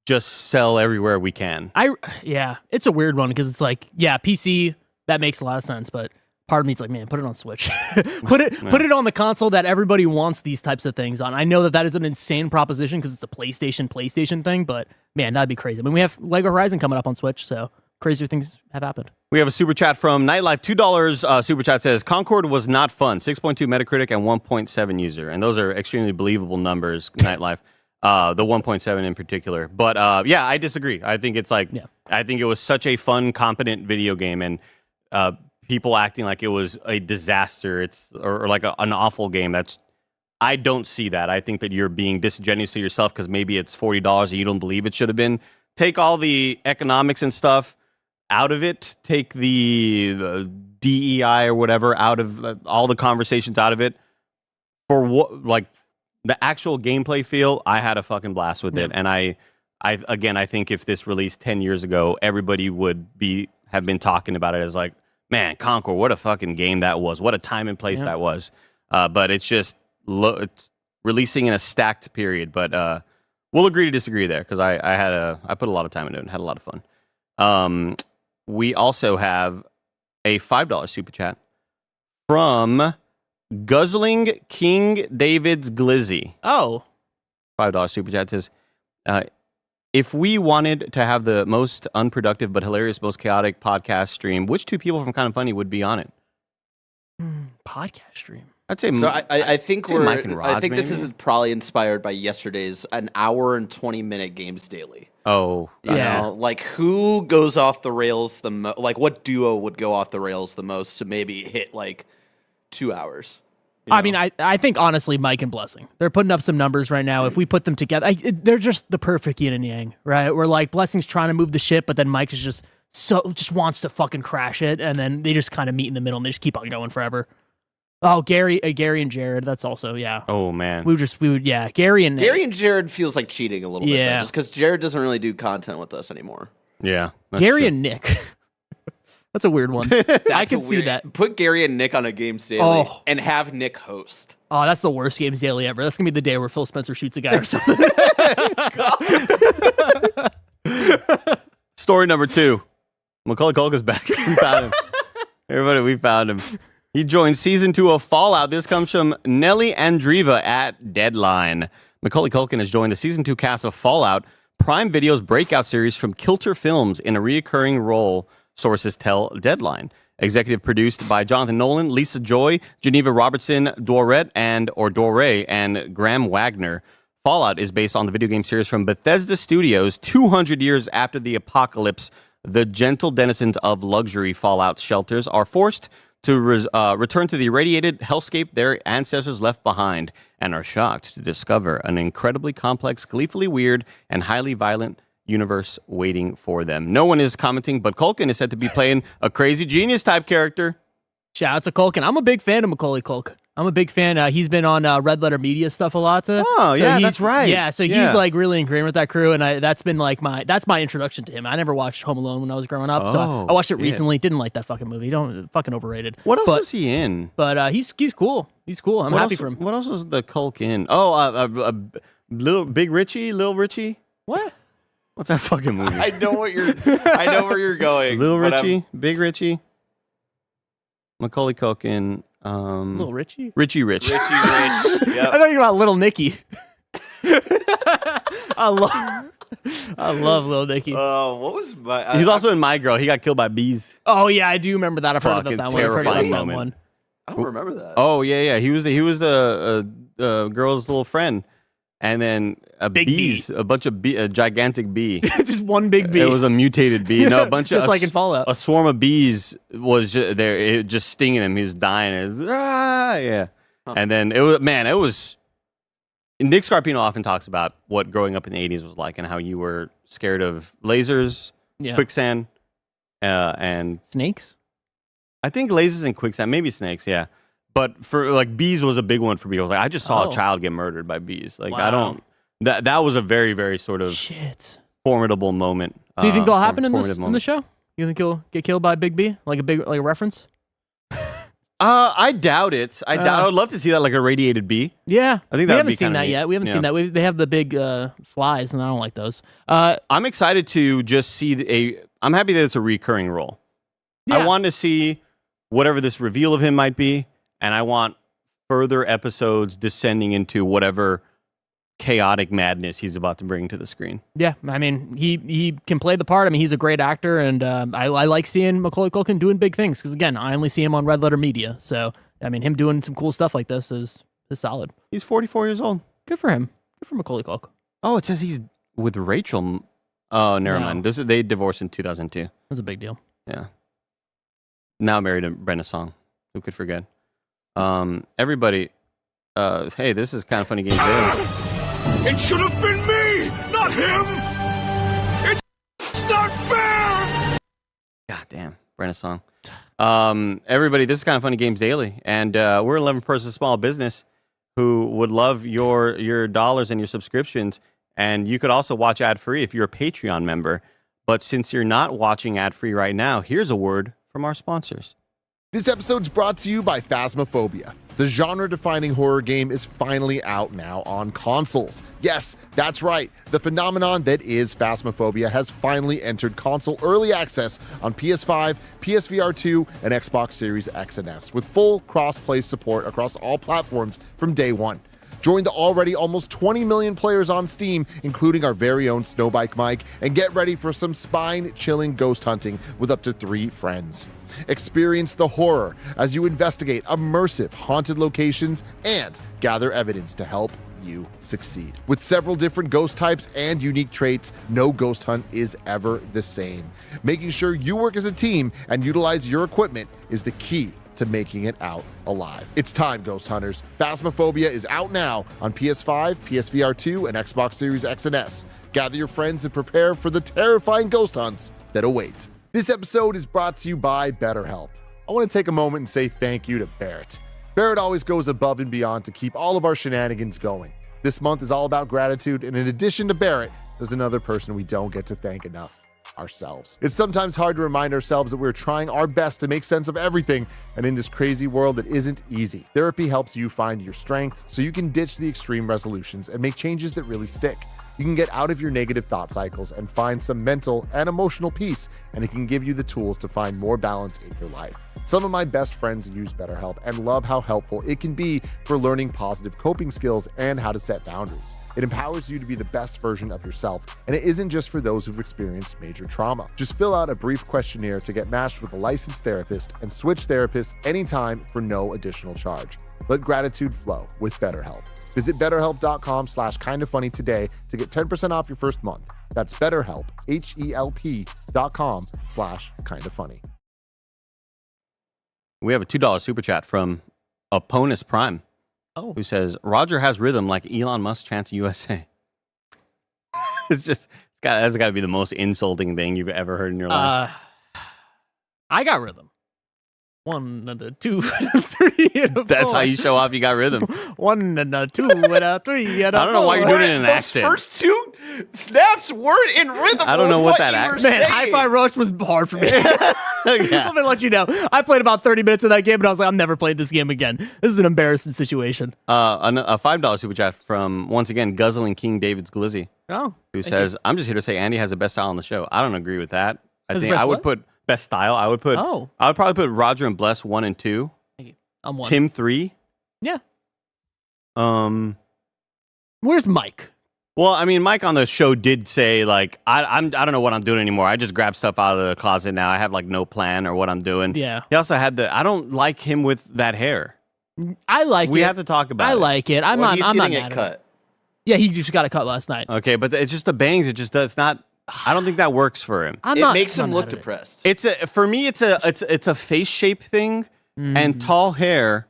just sell everywhere we can. It's a weird one, because it's like, yeah, PC, that makes a lot of sense, but part of me, it's like, man, put it on Switch. put it on the console that everybody wants these types of things on. I know that is an insane proposition because it's a PlayStation thing, but man, that'd be crazy. I mean, we have Lego Horizon coming up on Switch, so crazier things have happened. We have a super chat from Nightlife. $2 super chat says, Concord was not fun. 6.2 Metacritic and 1.7 user. And those are extremely believable numbers, Nightlife. The 1.7 in particular. But yeah, I disagree. I think it's like, I think it was such a fun, competent video game, and people acting like it was a disaster, or like an awful game. I don't see that. I think that you're being disingenuous to yourself because maybe it's $40 and you don't believe it should have been. Take all the economics and stuff out of it. Take the DEI or whatever out of all the conversations out of it. For what, like, the actual gameplay feel, I had a fucking blast with it. And I think if this released 10 years ago, everybody would be have been talking about it as like, man, Concord, what a fucking game that was. What a time and place that was. But it's just it's releasing in a stacked period. But we'll agree to disagree there because I put a lot of time into it and had a lot of fun. We also have a $5 super chat from Guzzling King David's Glizzy. Oh. $5 super chat says, if we wanted to have the most unproductive but hilarious, most chaotic podcast stream, which two people from Kind of Funny would be on it? Podcast stream. I'd say. So I think we're. Mike and Raj, I think this maybe? is probably inspired by yesterday's an hour and 20-minute Games Daily. Oh, You Yeah. know, like who goes off the rails the most? Like what duo would go off the rails the most to maybe hit like 2 hours? I mean, I think honestly, Mike and Blessing, they're putting up some numbers right now. If we put them together, they're just the perfect yin and yang, right? We're like Blessing's trying to move the ship, but then Mike is just wants to fucking crash it, and then they just kind of meet in the middle and they just keep on going forever. Oh, Gary and Jared, that's also Oh man, we would Gary and Jared feels like cheating a little bit, though, just because Jared doesn't really do content with us anymore. yeah. Gary true. and Nick. That's a weird one. I can see that. Put Gary and Nick on a Games Daily Oh. and have Nick host. Oh, that's the worst Games Daily ever. That's gonna be the day where Phil Spencer shoots a guy or something. Story number 2. Macaulay Culkin's back. We found him. Everybody, we found him. He joined season 2 of Fallout. This comes from Nelly Andriva at Deadline. Macaulay Culkin has joined the season 2 cast of Fallout, Prime Video's breakout series from Kilter Films, in a reoccurring role, sources tell Deadline. Executive produced by Jonathan Nolan, Lisa Joy, Geneva Robertson, Doré, and Graham Wagner. Fallout is based on the video game series from Bethesda Studios. 200 years after the apocalypse, the gentle denizens of luxury Fallout shelters are forced to return to the irradiated hellscape their ancestors left behind, and are shocked to discover an incredibly complex, gleefully weird, and highly violent universe waiting for them. No one is commenting, but Culkin is said to be playing a crazy genius type character. Shout out to Culkin. I'm a big fan of Macaulay Culkin. I'm a big fan. He's been on Red Letter Media stuff a lot. That's right. Yeah, so he's like really ingrained with that crew, and that's been like that's my introduction to him. I never watched Home Alone when I was growing up, so I watched it recently. Didn't like that fucking movie. Fucking overrated. What else is he in? But he's cool. He's cool. I'm happy for him. What else is the Culkin? Oh, Big Richie, Lil Richie. What? What's that fucking movie? I know where you're going. Little Richie, Big Richie, Macaulay Culkin, Little Richie? Richie Rich. Richie Rich. I Yep. thought you were about Little Nicky. I love Little Nicky. What was my? He's also in My Girl. He got killed by bees. Oh yeah, I do remember that. I've heard Fucking about that one. I've heard about terrifying that moment. one. I don't remember that. Oh yeah. He was the girl's little friend, and then a bunch of a gigantic bee. Just one big bee. It was a mutated bee. No, a bunch Just of like in Fallout. A swarm of bees was there, just stinging him. He was dying. It was, yeah. And then it was. Nick Scarpino often talks about what growing up in the 80s was like and how you were scared of lasers, quicksand, and snakes. I think lasers and quicksand, maybe snakes, yeah. But for like bees was a big one for me. I was like, I just saw a child get murdered by bees. Like I don't. That was a very, very sort of formidable moment. Do you think that'll happen in the show? You think he'll get killed by a big bee, like a reference? I doubt it. I would love to see that, like a radiated bee. Yeah, I think we that would haven't be seen kinda that neat. yet. We haven't seen that. They have the big flies, and I don't like those. I'm excited to just see I'm happy that it's a recurring role. Yeah. I want to see whatever this reveal of him might be, and I want further episodes descending into whatever chaotic madness he's about to bring to the screen. Yeah, I mean, he can play the part. I mean, he's a great actor, and I like seeing Macaulay Culkin doing big things because, again, I only see him on Red Letter Media. So, I mean, him doing some cool stuff like this is solid. He's 44 years old. Good for him. Good for Macaulay Culkin. Oh, it says he's with Rachel. Oh, never mind. They divorced in 2002. That's a big deal. Yeah. Now married to Brenda Song. Who could forget? Everybody, hey, this is Kind of Funny Games Daily. It should have been me, not him. It's not fair. God damn, Brenda Song. Everybody, this is Kind of Funny Games Daily, and we're an 11-person small business who would love your dollars and your subscriptions, and you could also watch ad-free if you're a Patreon member. But since you're not watching ad-free right now, here's a word from our sponsors. This episode's brought to you by Phasmophobia. The genre-defining horror game is finally out now on consoles. Yes, that's right. The phenomenon that is Phasmophobia has finally entered console early access on PS5, PSVR 2, and Xbox Series X and S, with full cross-play support across all platforms from day one. Join the already almost 20 million players on Steam, including our very own Snowbike Mike, and get ready for some spine-chilling ghost hunting with up to 3 friends. Experience the horror as you investigate immersive haunted locations and gather evidence to help you succeed. With several different ghost types and unique traits, no ghost hunt is ever the same. Making sure you work as a team and utilize your equipment is the key to making it out alive. It's time, Ghost Hunters. Phasmophobia is out now on PS5, PSVR 2, and Xbox Series X and S. Gather your friends and prepare for the terrifying ghost hunts that await. This episode is brought to you by BetterHelp. I want to take a moment and say thank you to Barrett. Barrett always goes above and beyond to keep all of our shenanigans going. This month is all about gratitude, and in addition to Barrett, there's another person we don't get to thank enough. Ourselves. It's sometimes hard to remind ourselves that we're trying our best to make sense of everything, and in this crazy world that isn't easy. Therapy helps you find your strengths so you can ditch the extreme resolutions and make changes that really stick. You can get out of your negative thought cycles and find some mental and emotional peace, and it can give you the tools to find more balance in your life. Some of my best friends use BetterHelp and love how helpful it can be for learning positive coping skills and how to set boundaries. It empowers you to be the best version of yourself, and it isn't just for those who've experienced major trauma. Just fill out a brief questionnaire to get matched with a licensed therapist and switch therapists anytime for no additional charge. Let gratitude flow with BetterHelp. Visit betterhelp.com/kindafunny today to get 10% off your first month. That's BetterHelp, HELP.com/kindafunny. We have a $2 super chat from Aponus Prime. Who says, Roger has rhythm like Elon Musk chants USA. That's got to be the most insulting thing you've ever heard in your life. I got rhythm. 1 and a 2 and a 3 and a 4. That's how you show off you got rhythm. 1 and a 2 and a 3 and a 4. I don't know why you're doing it in an accent. First 2 snaps weren't in rhythm. I don't know what that accent. Man, Hi-Fi Rush was hard for me. Let me let you know. I played about 30 minutes of that game, and I was like, I'm never playing this game again. This is an embarrassing situation. A $5 super chat from, once again, Guzzling King David's Glizzy. Who says, I'm just here to say Andy has the best style on the show. I don't agree with that. I think I would put best style. I would probably put Roger and Bless 1 and 2. Thank you. I'm 1. Tim 3. Yeah. Where's Mike? Well, I mean, Mike on the show did say, like, I don't know what I'm doing anymore. I just grab stuff out of the closet now. I have, like, no plan or what I'm doing. Yeah. He also had I don't like him with that hair. I like it. We have to talk about it. I like it. I'm not getting mad it at cut. it. Yeah, he just got it cut last night. Okay, but it's just the bangs. It's not. I don't think that works for him. It makes him look depressed. For me, it's a face shape thing, and tall hair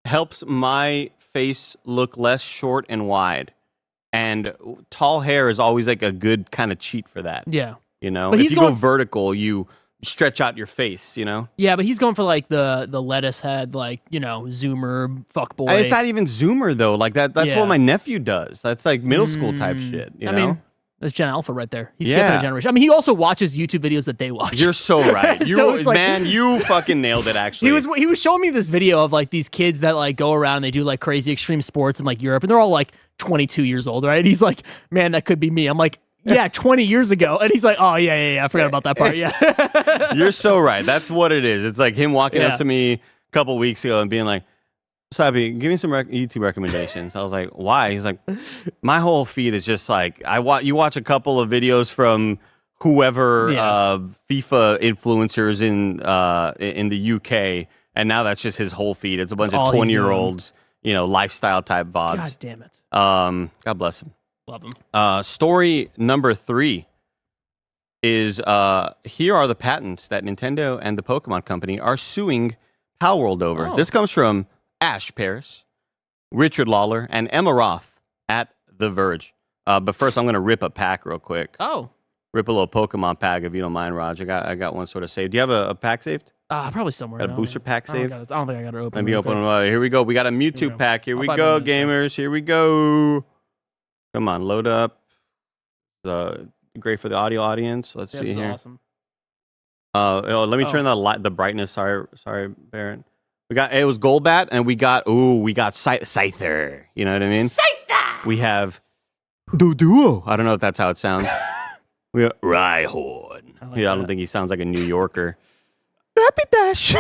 helps my face look less short and wide. And tall hair is always like a good kind of cheat for that. Yeah. You know, but if you go vertical, you stretch out your face, you know? Yeah, but he's going for like the lettuce head, like, you know, Zoomer, fuckboy. It's not even Zoomer though. Like that's what my nephew does. That's like middle school type shit. You know? Mean, that's Gen Alpha right there. He's skipping a generation. I mean, he also watches YouTube videos that they watch. You're so right. So it's like, man, you fucking nailed it, actually. He was showing me this video of like these kids that like go around and they do like crazy extreme sports in like Europe, and they're all like 22 years old, right? And he's like, man, that could be me. I'm like, yeah, 20 years ago. And he's like, oh, yeah, I forgot about that part. Yeah. You're so right. That's what it is. It's like him walking up to me a couple weeks ago and being like, Sabi, give me some YouTube recommendations. I was like, why? He's like, my whole feed is just like, you watch a couple of videos from whoever FIFA influencers in the UK, and now that's just his whole feed. It's a bunch of 20-year-olds, you know, lifestyle type VODs. God damn it. God bless him. Love him. Story number 3 is here are the patents that Nintendo and the Pokemon Company are suing Palworld over. This comes from Ash Paris, Richard Lawler, and Emma Roth at The Verge. But first, I'm going to rip a pack real quick. Rip a little Pokemon pack if you don't mind, Raj. I got one sort of saved. Do you have a pack saved? Probably somewhere. Got a booster pack saved? I don't think I got it open. Let me open them. Here we go. We got a Mewtwo pack. Here we go, gamers. Here we go. Come on, load up. great for the audio audience. Let's This see is here. awesome. Let me turn the brightness. Sorry, Barrett. It was Golbat, and we got Scyther. You know what I mean? Scyther. We have Duo. I don't know if that's how it sounds. We got Rhyhorn. I don't think he sounds like a New Yorker. Rapidash.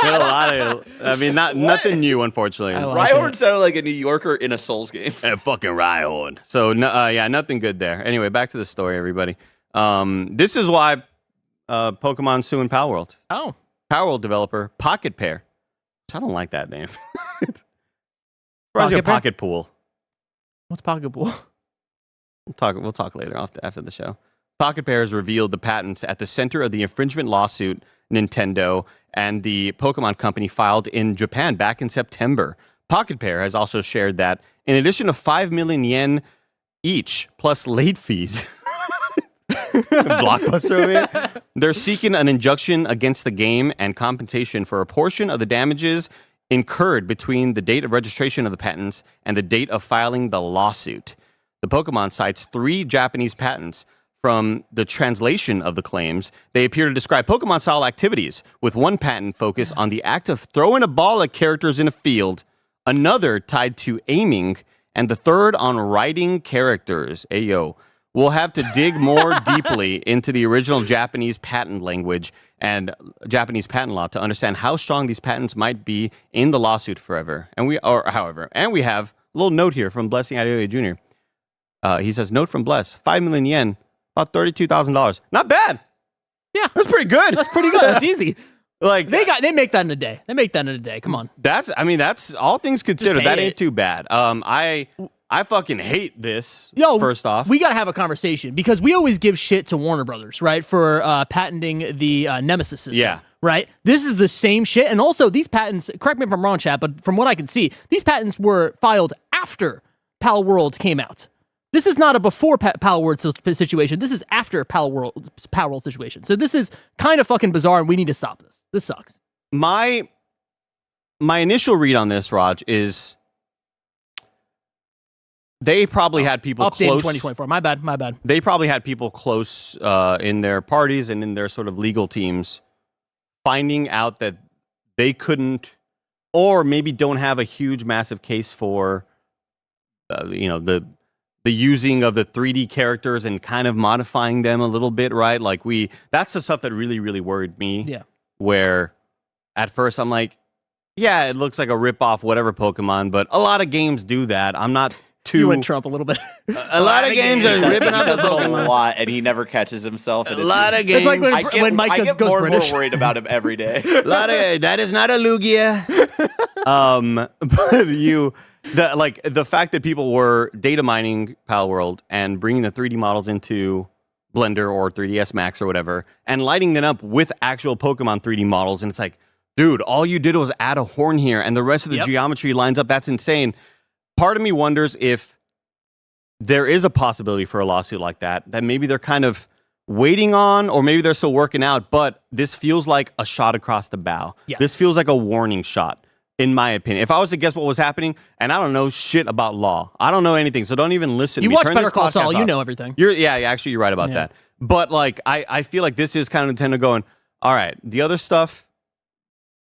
A lot of. Nothing new, unfortunately. Rhyhorn sounded like a New Yorker in a Souls game. Fucking Rhyhorn. So nothing good there. Anyway, back to the story, everybody. This is why Pokemon suing Palworld. Oh. Palworld developer Pocket Pair. I don't like that name. Pocket Pool. What's Pocket Pool? We'll talk later after the show. Pocket Pair has revealed the patents at the center of the infringement lawsuit Nintendo and the Pokemon Company filed in Japan back in September. Pocket Pair has also shared that in addition to 5 million yen each, plus late fees, Blockbuster over here, they're seeking an injunction against the game and compensation for a portion of the damages incurred between the date of registration of the patents and the date of filing the lawsuit. The Pokemon cites 3 Japanese patents. From the translation of the claims, they appear to describe Pokemon-style activities, with one patent focused on the act of throwing a ball at characters in a field, another tied to aiming, and the third on riding characters. Ayo. We'll have to dig more deeply into the original Japanese patent language and Japanese patent law to understand how strong these patents might be in the lawsuit however. And we have a little note here from Blessing Adeoye Jr. He says, note from Bless, 5 million yen. About $32,000. Not bad. Yeah. That's pretty good. That's pretty good. That's easy. Like they make that in a day. They make that in a day. Come on. That's all things considered. That ain't it. too bad. I fucking hate this. First off, we got to have a conversation because we always give shit to Warner Brothers, right, for patenting the Nemesis system. Yeah. Right? This is the same shit. And also, these patents, correct me if I'm wrong, chat, but from what I can see, these patents were filed after Palworld came out. This is not a before Palworld situation. This is after Palworld situation. So this is kind of fucking bizarre, and we need to stop this. This sucks. My initial read on this, Raj, is they probably had people Update in close. 2024. My bad. They probably had people close in their parties and in their sort of legal teams finding out that they couldn't, or maybe don't have a huge, massive case for, the using of the 3D characters and kind of modifying them a little bit, right? Like that's the stuff that really, really worried me. Yeah. Where at first I'm like, yeah, it looks like a rip-off whatever Pokemon, but a lot of games do that. I'm not too... You went Trump a little bit. A lot of games are ripping out the Pokemon. A lot, and he never catches himself. And a lot of games. It's like when Mike I get goes more British. and more worried about him every day. That is not a Lugia. But the fact that people were data mining Palworld and bringing the 3D models into Blender or 3ds Max or whatever, and lighting them up with actual Pokemon 3D models, and it's like, dude, all you did was add a horn here, and the rest of the geometry lines up. That's insane. Part of me wonders if there is a possibility for a lawsuit like that maybe they're kind of waiting on, or maybe they're still working out, but this feels like a shot across the bow. Yes. This feels like a warning shot, in my opinion. If I was to guess what was happening, and I don't know shit about law. I don't know anything, so don't even listen to me. You watch Turn Better this Call podcast Saul, you off. know everything. You're right about that. But I feel like this is kind of Nintendo going, all right, the other stuff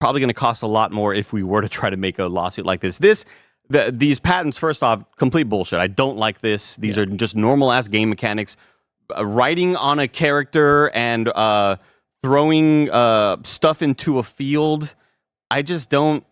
probably going to cost a lot more if we were to try to make a lawsuit like this. These patents, first off, complete bullshit. I don't like this. These are just normal ass game mechanics. Writing on a character and throwing stuff into a field. I just don't.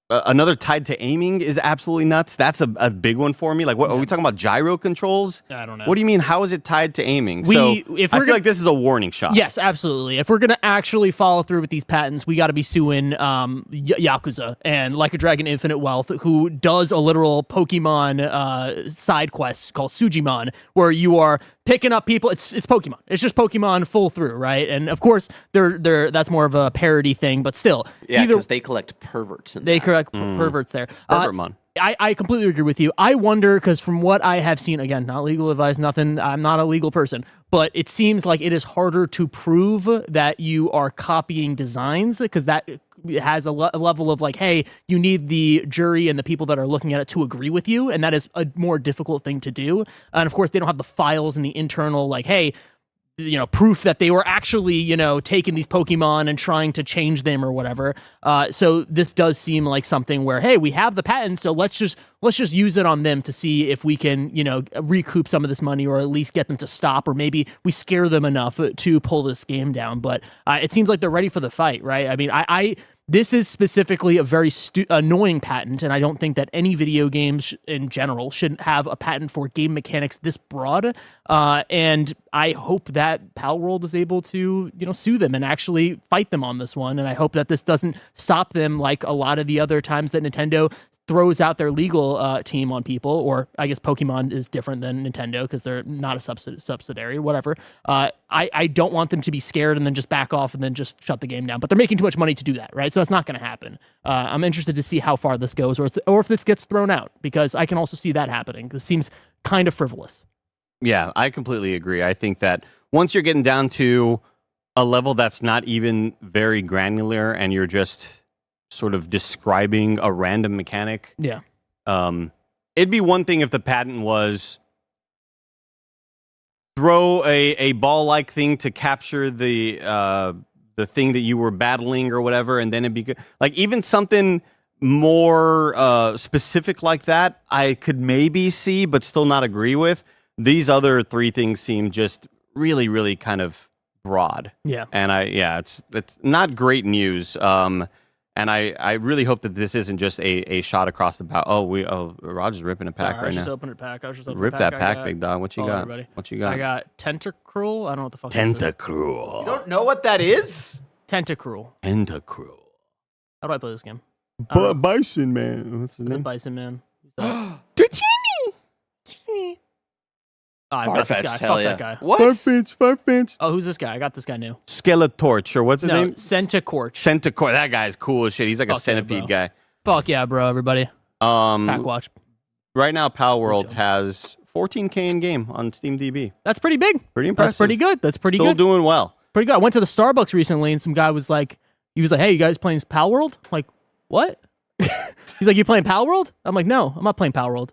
Another tied to aiming is absolutely nuts. That's a big one for me. Like, what are we talking about? Gyro controls? I don't know. What do you mean? How is it tied to aiming? I feel like this is a warning shot. Yes, absolutely. If we're going to actually follow through with these patents, we got to be suing Yakuza and Like a Dragon Infinite Wealth, who does a literal Pokemon side quest called Sujimon, where you are picking up people. It's Pokemon. It's just Pokemon full through, right? And of course, they're that's more of a parody thing, but still. Yeah, because they collect perverts. They collect perverts there. Pervertmon. I completely agree with you. I wonder, because from what I have seen, again, not legal advice, nothing, I'm not a legal person, but it seems like it is harder to prove that you are copying designs, because that has a level of like, hey, you need the jury and the people that are looking at it to agree with you, and that is a more difficult thing to do. And of course, they don't have the files and the internal like, hey, proof that they were actually, taking these Pokemon and trying to change them or whatever. So this does seem like something where, hey, we have the patent, so let's just use it on them to see if we can, recoup some of this money or at least get them to stop, or maybe we scare them enough to pull this game down. But it seems like they're ready for the fight, right? I mean, this is specifically a very annoying patent, and I don't think that any video games in general should have a patent for game mechanics this broad. And I hope that Palworld is able to, sue them and actually fight them on this one. And I hope that this doesn't stop them like a lot of the other times that Nintendo throws out their legal team on people, or I guess Pokemon is different than Nintendo because they're not a subsidiary, whatever. I don't want them to be scared and then just back off and then just shut the game down. But they're making too much money to do that, right? So that's not going to happen. I'm interested to see how far this goes, or if this gets thrown out, because I can also see that happening. This seems kind of frivolous. Yeah, I completely agree. I think that once you're getting down to a level that's not even very granular and you're just sort of describing a random mechanic. Yeah. It'd be one thing if the patent was throw a ball-like thing to capture the thing that you were battling or whatever, and then it'd be good. Like even something more specific like that, I could maybe see, but still not agree with. These other three things seem just really, really kind of broad. Yeah. And it's not great news. And I really hope that this isn't just a shot across the bow. Roger's ripping a pack right now. I was just opening a pack. Rip that pack, big dog. What you got? Everybody. What you got? I got Tentacruel. I don't know what the fuck Tentacruel. You don't know what that is? Tentacruel. Tentacruel. How do I play this game? Bison Man. What's his Is it name? Bison Man? Teeny. Oh, I got this guy. Farfetch'd, Fuck hell yeah. that guy. What? Farfetch'd. Oh, who's this guy? I got this guy new. Skeletorch, or what's his name? Centacorch. Centacorch. That guy's cool as shit. He's like a Fuck yeah, centipede bro. guy. Fuck yeah, bro, everybody. Pack watch. Right now, Palworld has 14K in game on SteamDB. That's pretty big. Pretty impressive. That's pretty good. That's pretty Still good. doing well. Pretty good. I went to the Starbucks recently and some guy was like, hey, you guys playing Palworld? I'm like, what? He's like, you playing Palworld? I'm like, no, I'm not playing Palworld.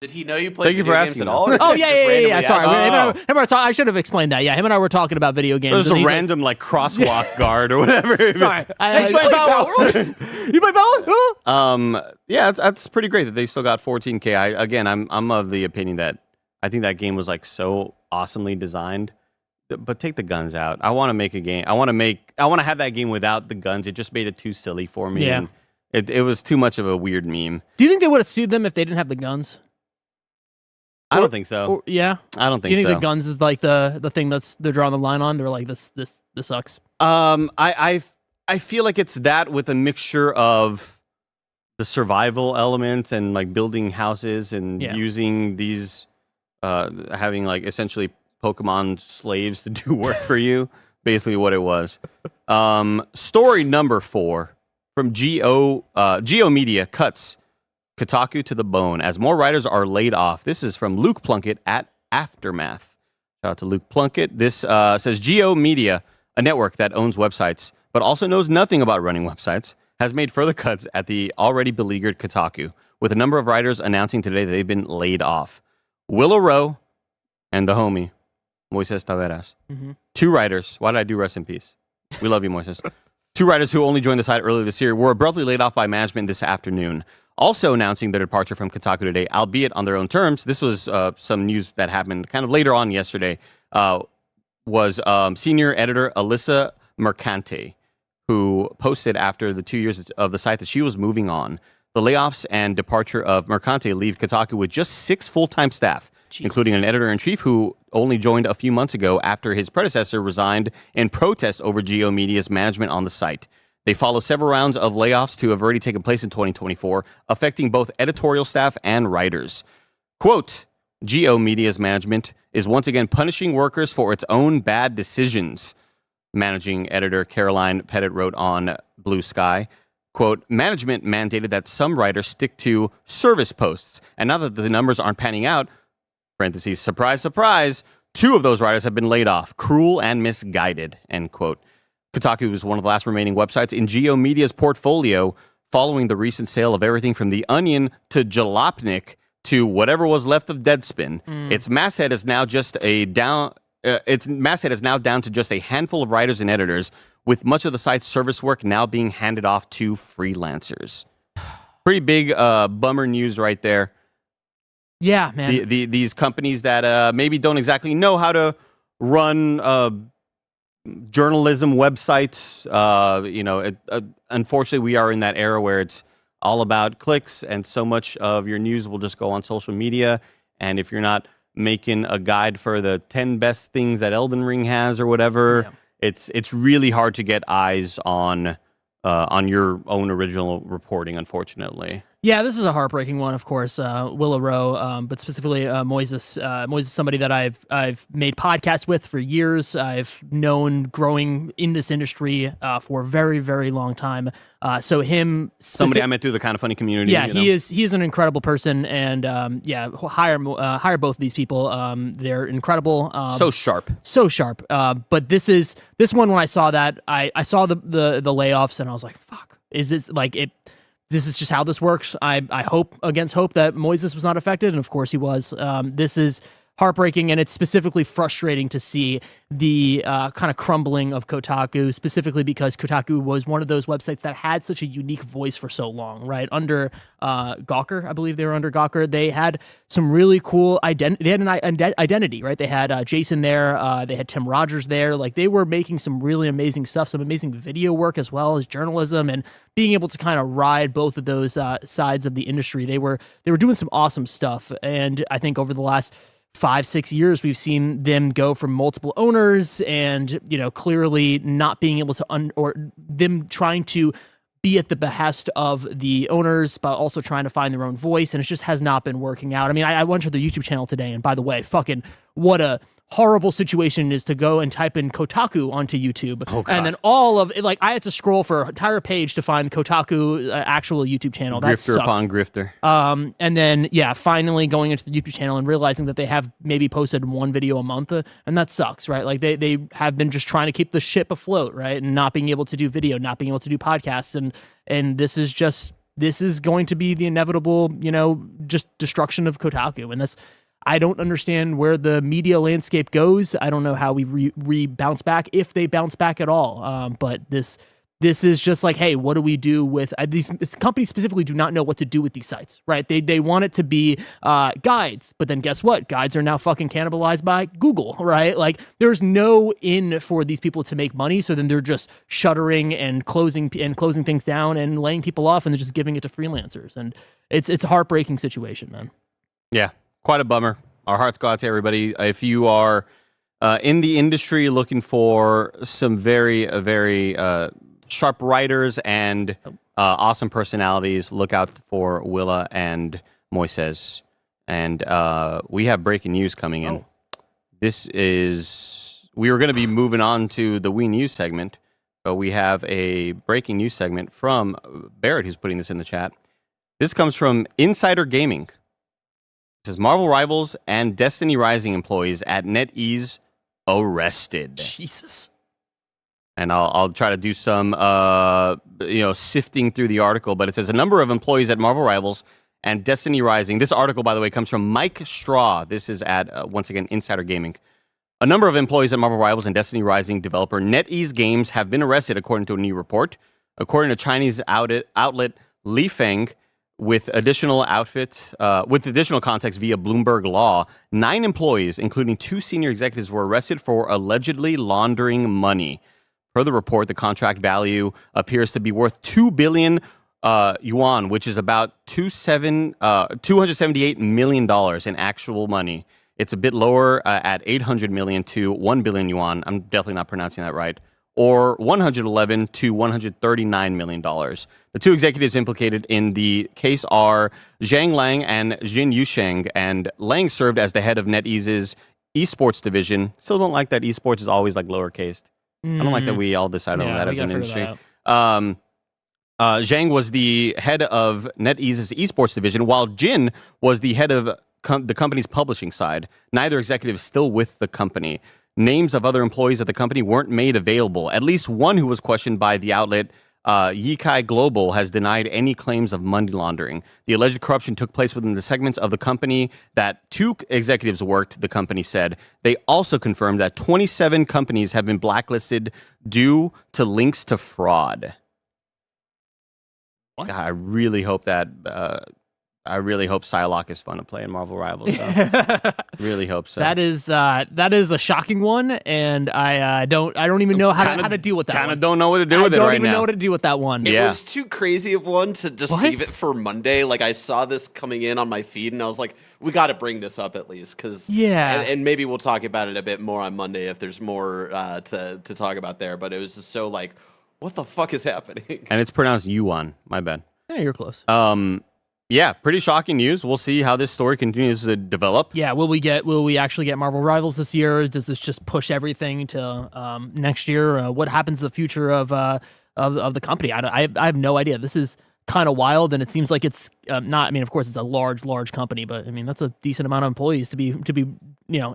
Did he know you played Thank you video for games asking at that. all? or Oh, just yeah. randomly Sorry. asked? Him and I should have explained that. Yeah, him and I were talking about video games. There's and a he's like, random like crosswalk guard or whatever. sorry. Hey, you play Palworld? You play Palworld? Yeah, that's pretty great that they still got 14K. I'm of the opinion that I think that game was like so awesomely designed. But take the guns out. I want to make a game. I want to have that game without the guns. It just made it too silly for me. Yeah. And it was too much of a weird meme. Do you think they would have sued them if they didn't have the guns? I don't think so. Yeah. I don't think You think so. the guns is like the thing they're drawing the line on? They're like, this sucks. I feel like it's that with a mixture of the survival element and like building houses and using these, having like essentially Pokemon slaves to do work for you. Basically what it was. Story number 4 from Geo Media cuts Kotaku to the bone as more writers are laid off. This is from Luke Plunkett at Aftermath. Shout out to Luke Plunkett. This says Geo Media, a network that owns websites but also knows nothing about running websites, has made further cuts at the already beleaguered Kotaku, with a number of writers announcing today that they've been laid off. Willow Rowe and the homie, Moises Taveras. Mm-hmm. 2 writers. Why did I do rest in peace? We love you, Moises. 2 writers who only joined the site earlier this year were abruptly laid off by management this afternoon. Also announcing their departure from Kotaku today, albeit on their own terms. This was some news that happened kind of later on yesterday. Was senior editor Alyssa Mercante, who posted after the 2 years of the site that she was moving on. The layoffs and departure of Mercante leave Kotaku with just 6 full-time staff, including an editor-in-chief who only joined a few months ago after his predecessor resigned in protest over Geo Media's management on the site. They follow several rounds of layoffs to have already taken place in 2024, affecting both editorial staff and writers. Quote, Geo Media's management is once again punishing workers for its own bad decisions, managing editor Caroline Pettit wrote on Blue Sky. Quote, management mandated that some writers stick to service posts, and now that the numbers aren't panning out, parentheses, surprise, surprise, 2 of those writers have been laid off, cruel and misguided, end quote. Kotaku is one of the last remaining websites in Geo Media's portfolio following the recent sale of everything from The Onion to Jalopnik to whatever was left of Deadspin. Its masthead is now down to just a handful of writers and editors, with much of the site's service work now being handed off to freelancers. Pretty big bummer news right there. Yeah, man. These companies that maybe don't exactly know how to run journalism websites. Unfortunately, we are in that era where it's all about clicks, and so much of your news will just go on social media. And if you're not making a guide for the 10 best things that Elden Ring has or whatever, it's really hard to get eyes on your own original reporting, unfortunately. Yeah, this is a heartbreaking one, of course. Willow Rowe, but specifically Moises. Moises is somebody that I've made podcasts with for years. I've known growing in this industry for a very, very long time. So him, somebody I met through the Kind of Funny community. Yeah, he is an incredible person, and hire both of these people. They're incredible. So sharp. But this one, when I saw that, I saw the layoffs, and I was like, fuck. Is this like it? This is just how this works. I hope against hope that Moises was not affected, and of course he was. This is heartbreaking, and it's specifically frustrating to see the kind of crumbling of Kotaku, specifically because Kotaku was one of those websites that had such a unique voice for so long, right? Under Gawker, I believe they were under Gawker. They had some really cool identity. They had an identity, right? They had Jason there. They had Tim Rogers there. Like, they were making some really amazing stuff, some amazing video work as well as journalism, and being able to kind of ride both of those sides of the industry. They were doing some awesome stuff, and I think over the last 5-6 years, we've seen them go from multiple owners, and clearly not being able to or them trying to be at the behest of the owners, but also trying to find their own voice, and it just has not been working out. I mean, I went to the YouTube channel today, and by the way, fucking what a horrible situation is to go and type in Kotaku onto YouTube, and then all of it, like, I had to scroll for an entire page to find Kotaku actual YouTube channel. That grifter upon grifter. And then finally going into the YouTube channel and realizing that they have maybe posted one video a month, and that sucks, right? Like, they have been just trying to keep the ship afloat, right, and not being able to do video, not being able to do podcasts, and this is going to be the inevitable, just destruction of Kotaku, and I don't understand where the media landscape goes. I don't know how we bounce back, if they bounce back at all. But this is just like, hey, what do we do with these companies? Specifically do not know what to do with these sites, right? They want it to be guides, but then guess what? Guides are now fucking cannibalized by Google, right? Like, there's no in for these people to make money, so then they're just shuttering and closing things down and laying people off, and they're just giving it to freelancers, and it's a heartbreaking situation, man. Yeah. Quite a bummer. Our hearts go out to everybody. If you are in the industry looking for some very, very sharp writers and awesome personalities, look out for Willa and Moises. And we have breaking news coming in. We were going to be moving on to the Wii News segment, but we have a breaking news segment from Barrett, who's putting this in the chat. This comes from Insider Gaming. It says Marvel Rivals and Destiny Rising employees at NetEase arrested. Jesus. And I'll try to do some sifting through the article, but it says a number of employees at Marvel Rivals and Destiny Rising. This article, by the way, comes from Mike Straw. This is at once again Insider Gaming. A number of employees at Marvel Rivals and Destiny Rising developer NetEase Games have been arrested, according to a new report. According to Chinese outlet Li Feng, with additional context via Bloomberg Law, 9 employees, including 2 senior executives, were arrested for allegedly laundering money. Per the report, the contract value appears to be worth 2 billion yuan, which is about $278 million in actual money. It's a bit lower at 800 million to 1 billion yuan. I'm definitely not pronouncing that right. Or 111 to 139 million dollars. The 2 executives implicated in the case are Zhang Lang and Jin Yusheng, and Lang served as the head of NetEase's esports division. Still don't like that esports is always like lowercase. I don't like that we all decide on that as an industry. Zhang was the head of NetEase's esports division, while Jin was the head of the company's publishing side. Neither executive is still with the company. names of other employees at the company weren't made available. At least one who was questioned by the outlet Yikai Global has denied any claims of money laundering. The alleged corruption took place within the segments of the company that 2 executives worked, the company said. They also confirmed that 27 companies have been blacklisted due to links to fraud. What? I really hope that... I really hope Psylocke is fun to play in Marvel Rivals. So. Really hope so. That is a shocking one, and I don't even know how to deal with that. Kind of don't know what to do with it right now. I don't even know what to do with that one. It was too crazy of one to just What? leave it for Monday. Like, I saw this coming in on my feed, and I was like, we got to bring this up at least, because and maybe we'll talk about it a bit more on Monday if there's more to talk about there. But it was just so like, what the fuck is happening? And it's pronounced Yuan. My bad. Yeah, you're close. Yeah, pretty shocking news. We'll see how this story continues to develop. Yeah, will we actually get Marvel Rivals this year? Does this just push everything to next year? What happens to the future of the company? I have no idea. This is kind of wild, and it seems like it's not. I mean, of course, it's a large company, but I mean, that's a decent amount of employees to be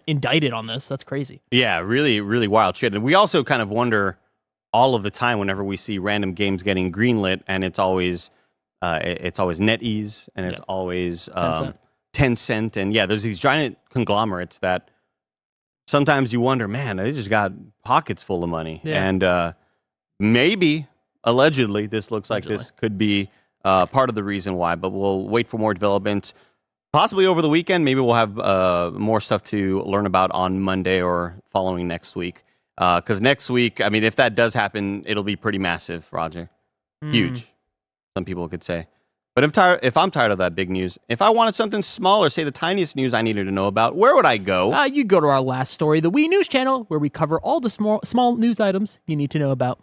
indicted on this. That's crazy. Yeah, really, really wild shit. And we also kind of wonder all of the time whenever we see random games getting greenlit, and it's always Netease, and it's always Tencent, and there's these giant conglomerates that sometimes you wonder, man, they just got pockets full of money, and maybe, allegedly, this looks like this could be part of the reason why, but we'll wait for more developments, possibly over the weekend. Maybe we'll have more stuff to learn about on Monday or following next week, because next week, I mean, if that does happen, it'll be pretty massive, Roger. Huge. Some people could say. But if I'm tired of that big news, if I wanted something smaller, say the tiniest news I needed to know about, where would I go? You go to our last story, the Wii News channel, where we cover all the small news items you need to know about.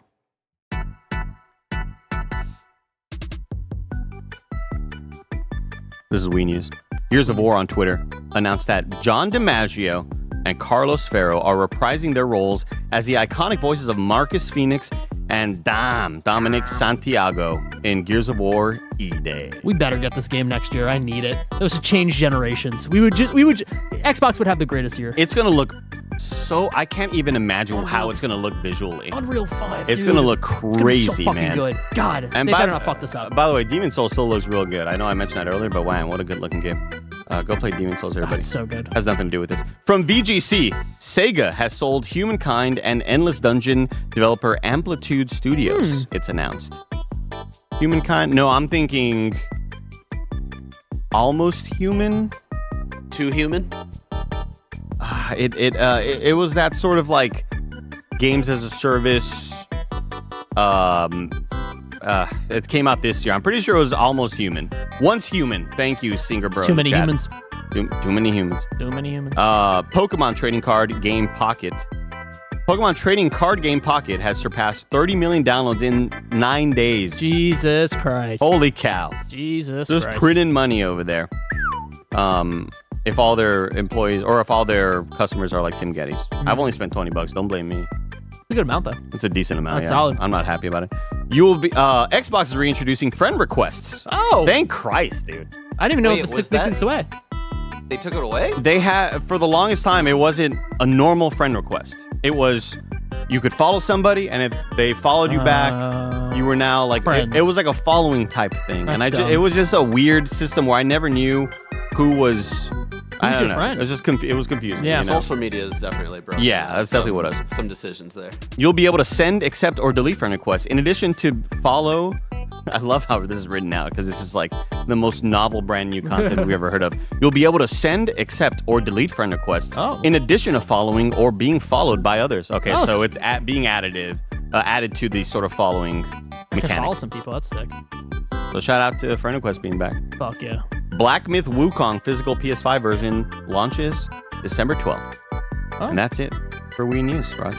This is Wii News. Gears of War on Twitter announced that John DiMaggio and Carlos Ferro are reprising their roles as the iconic voices of Marcus Phoenix and Dominic Santiago in Gears of War E-Day. We better get this game next year. I need it. Those would change generations. Xbox would have the greatest year. It's gonna look so. I can't even imagine how it's gonna look visually. Unreal 5. It's gonna look crazy, so fucking man. good. God, and they better not fuck this up. By the way, Demon's Souls still looks real good. I know I mentioned that earlier, but wow, what a good looking game. Go play Demon's Souls, everybody. It's so good. Has nothing to do with this. From VGC, Sega has sold Humankind and Endless Dungeon developer Amplitude Studios. It's announced. Humankind? No, I'm thinking Almost Human. Too Human? It was that sort of like games as a service. It came out this year. I'm pretty sure it was Almost Human. Once Human. Thank you, Singer Bro. Too many humans. Too many humans. Too many humans. Pokemon Trading Card Game Pocket. Pokemon Trading Card Game Pocket has surpassed 30 million downloads in 9 days. Jesus Christ. Holy cow. Jesus Just Christ. printing money over there. If all their employees or if all their customers are like Tim Geddes. I've only spent $20. Don't blame me. It's a good amount, though. It's a decent amount. That's solid. I'm not happy about it. You will be. Xbox is reintroducing friend requests. Oh, thank Christ, dude! I didn't even know Wait, this was took that- this away. They took it away? They had for the longest time. It wasn't a normal friend request. It was you could follow somebody, and if they followed you back, you were now like it was like a following type thing. That's and dumb. it was just a weird system where I never knew who was. I don't your know. friend? It was just it was confusing. Yeah. you know? Social media is definitely broken. Yeah, that's definitely what it is. Some decisions there. You'll be able to send, accept, or delete friend requests. In addition to follow, I love how this is written out because this is like the most novel brand new content we've ever heard of. You'll be able to send, accept, or delete friend requests in addition to following or being followed by others. Okay, so it's being added to the sort of following mechanic. Follow some people. That's sick. So shout out to friend requests being back. Fuck yeah. Black Myth Wukong physical PS5 version launches December 12th. And that's it for Wii News, Raj.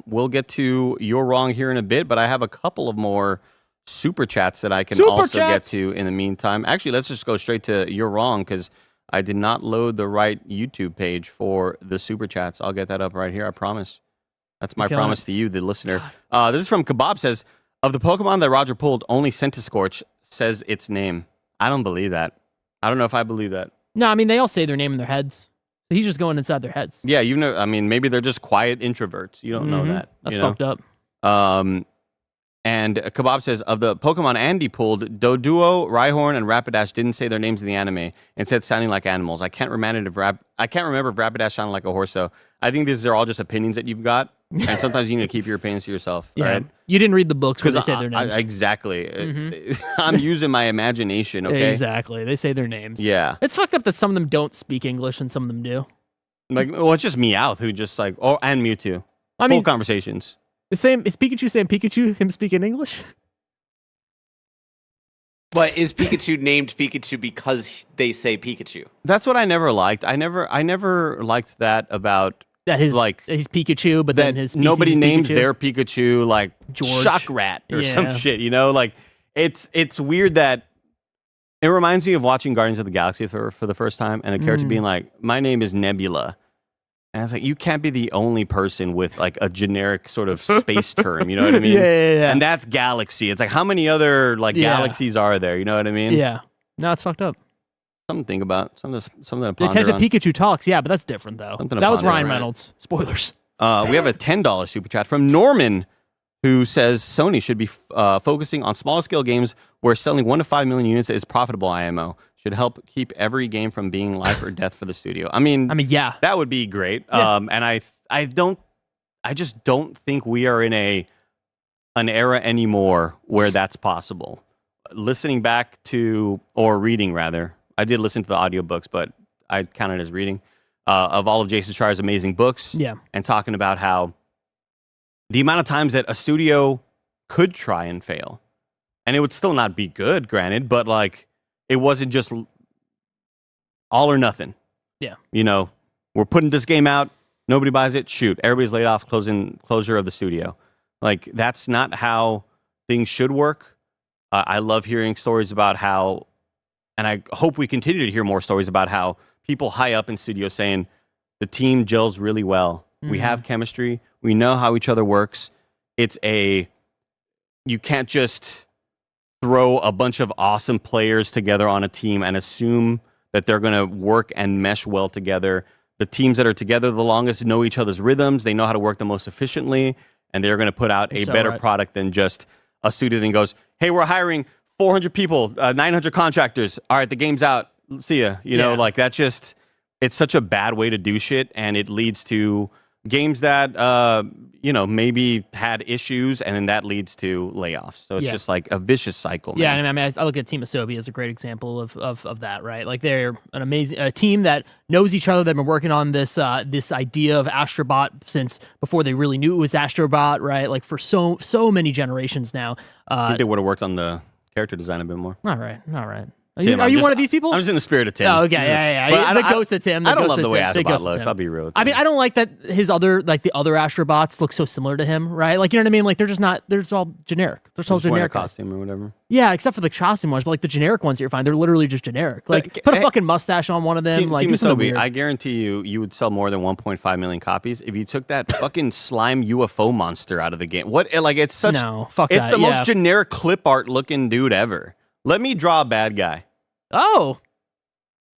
We'll get to You're Wrong here in a bit, but I have a couple of more super chats that I can also get to in the meantime. Actually, let's just go straight to You're Wrong because I did not load the right YouTube page for the super chats. I'll get that up right here, I promise. That's my promise to you, the listener. This is from Kebab says, of the Pokemon that Roger pulled, only Centiskorch says its name. I don't believe that. I don't know if I believe that. No, I mean, they all say their name in their heads. He's just going inside their heads. Yeah, I mean, maybe they're just quiet introverts. You don't know that. That's fucked up. And Kebab says, of the Pokemon Andy pulled, Doduo, Rhyhorn, and Rapidash didn't say their names in the anime, instead sounding like animals. I can't remember if Rapidash sounded like a horse, though. I think these are all just opinions that you've got, and sometimes you need to keep your opinions to yourself. Yeah. Right? You didn't read the books where they say their names. Exactly. I'm using my imagination, okay? Exactly. They say their names. Yeah. It's fucked up that some of them don't speak English and some of them do. Like, well, it's just Meowth who just like, and Mewtwo. I mean, full conversations. The same, is Pikachu saying Pikachu, him speaking English? But is Pikachu named Pikachu because they say Pikachu? That's what I never liked. I never liked that about that he's Pikachu, but then his nobody names Pikachu. their Pikachu like George. Shockrat or some shit. You know, like it's weird that it reminds me of watching Guardians of the Galaxy for the first time, and the character being like, "My name is Nebula." And I was like, you can't be the only person with like a generic sort of space term, you know what I mean? Yeah. And that's galaxy. It's like, how many other like galaxies are there? You know what I mean? Yeah. No, it's fucked up. Something to think about. Something to ponder Detective on. Pikachu talks, yeah, but that's different though. That was Ryan Reynolds. Spoilers. We have a $10 super chat from Norman, who says Sony should be focusing on smaller scale games where selling 1 to 5 million units is profitable. IMO should help keep every game from being life or death for the studio. I mean, yeah, that would be great. Yeah. And I just don't think we are in an era anymore where that's possible. Listening back to, or reading rather, I did listen to the audiobooks, but I count it as reading, of all of Jason Schreier's amazing books. Yeah. And talking about how the amount of times that a studio could try and fail, and it would still not be good, granted, but like, it wasn't just all or nothing. Yeah. You know, we're putting this game out, nobody buys it, shoot, everybody's laid off, closure of the studio. Like, that's not how things should work. I love hearing stories about how, and I hope we continue to hear more stories about how people high up in studios saying the team gels really well. We have chemistry. We know how each other works. You can't just throw a bunch of awesome players together on a team and assume that they're going to work and mesh well together. The teams that are together the longest know each other's rhythms. They know how to work the most efficiently, and they're going to put out a better product than just a studio that goes, hey, we're hiring 400 people, 900 contractors. All right, the game's out. See ya. You know, like that just, it's such a bad way to do shit, and it leads to games that, maybe had issues, and then that leads to layoffs. So it's just like a vicious cycle. Yeah, man. And I mean, I look at Team Asobi as a great example of that, right? Like they're an amazing team that knows each other. They've been working on this idea of Astrobot since before they really knew it was Astrobot, right? Like for so many generations now. I think they would have worked on the character design a bit more. All right. Tim, are you one of these people? I'm just in the spirit of Tim. Oh, okay, yeah. The ghost of Tim. I don't love the way Astrobot looks. I'll be real with you. I mean, I don't like that his other, like the other Astrobots look so similar to him, right? Like, you know what I mean? Like, they're just not, they're just all generic. They're just all generic. Costume or whatever. Yeah, except for the costume ones, but like the generic ones that you're finding, they're literally just generic. Like, put a fucking mustache on one of them. Team like, Asobi, I guarantee you would sell more than 1.5 million copies if you took that fucking slime UFO monster out of the game. What, like, it's such, it's the most generic clip art looking dude ever. Let me draw a bad guy. Oh.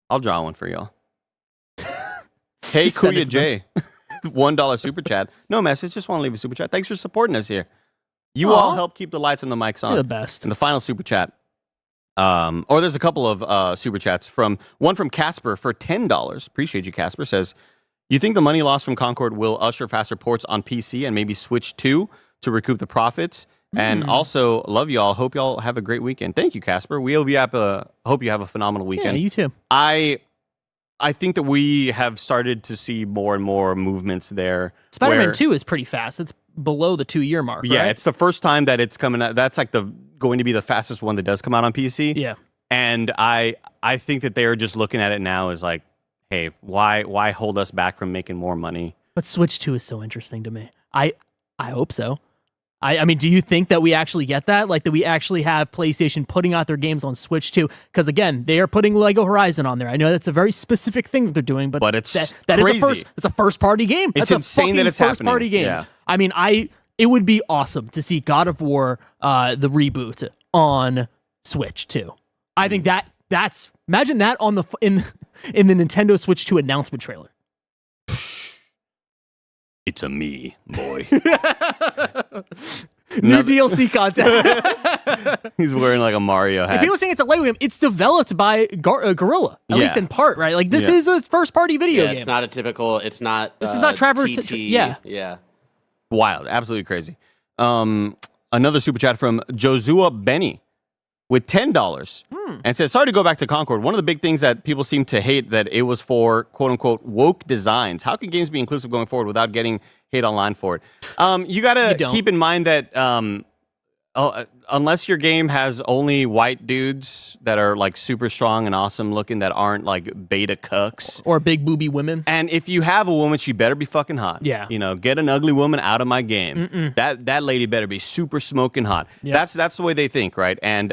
I'll draw one for y'all. Hey, Kuya J. $1 super chat. No message, just want to leave a super chat. Thanks for supporting us here. You all help keep the lights and the mics on. You're the best. And the final super chat. Or there's a couple of super chats. One from Casper for $10. Appreciate you, Casper. Says, you think the money lost from Concord will usher faster ports on PC and maybe Switch 2 to recoup the profits? And also, love y'all. Hope y'all have a great weekend. Thank you, Casper. We hope you have a phenomenal weekend. Yeah, you too. I think that we have started to see more and more movements there. Spider-Man 2 is pretty fast. It's below the 2-year mark, yeah, right? It's the first time that it's coming out. That's like going to be the fastest one that does come out on PC. Yeah. And I think that they're just looking at it now as like, hey, why hold us back from making more money? But Switch 2 is so interesting to me. I hope so. I mean, do you think that we actually get that? Like, that we actually have PlayStation putting out their games on Switch 2? Because, again, they are putting Lego Horizon on there. I know that's a very specific thing that they're doing, but it's that crazy. It's a first-party game. It's that's insane that it's first-party happening. game. Yeah. I mean, it would be awesome to see God of War, the reboot, on Switch 2. I think that's... Imagine that in the Nintendo Switch 2 announcement trailer. It's a me, boy. New DLC content. He's wearing like a Mario hat. If people saying it's a Lego game, it's developed by Gorilla, at least in part, right? Like this is a first-party video game. It's not a typical. It's not. This is not Traverse. TT. Yeah. Wild, absolutely crazy. Another super chat from Josua Benny with $10 and says, sorry to go back to Concord. One of the big things that people seem to hate that it was for quote unquote woke designs. How can games be inclusive going forward without getting hate online for it? You got to keep in mind that unless your game has only white dudes that are like super strong and awesome looking that aren't like beta cucks or big booby women, and if you have a woman, she better be fucking hot. Yeah, get an ugly woman out of my game. That lady better be super smoking hot. Yep. That's the way they think, right? And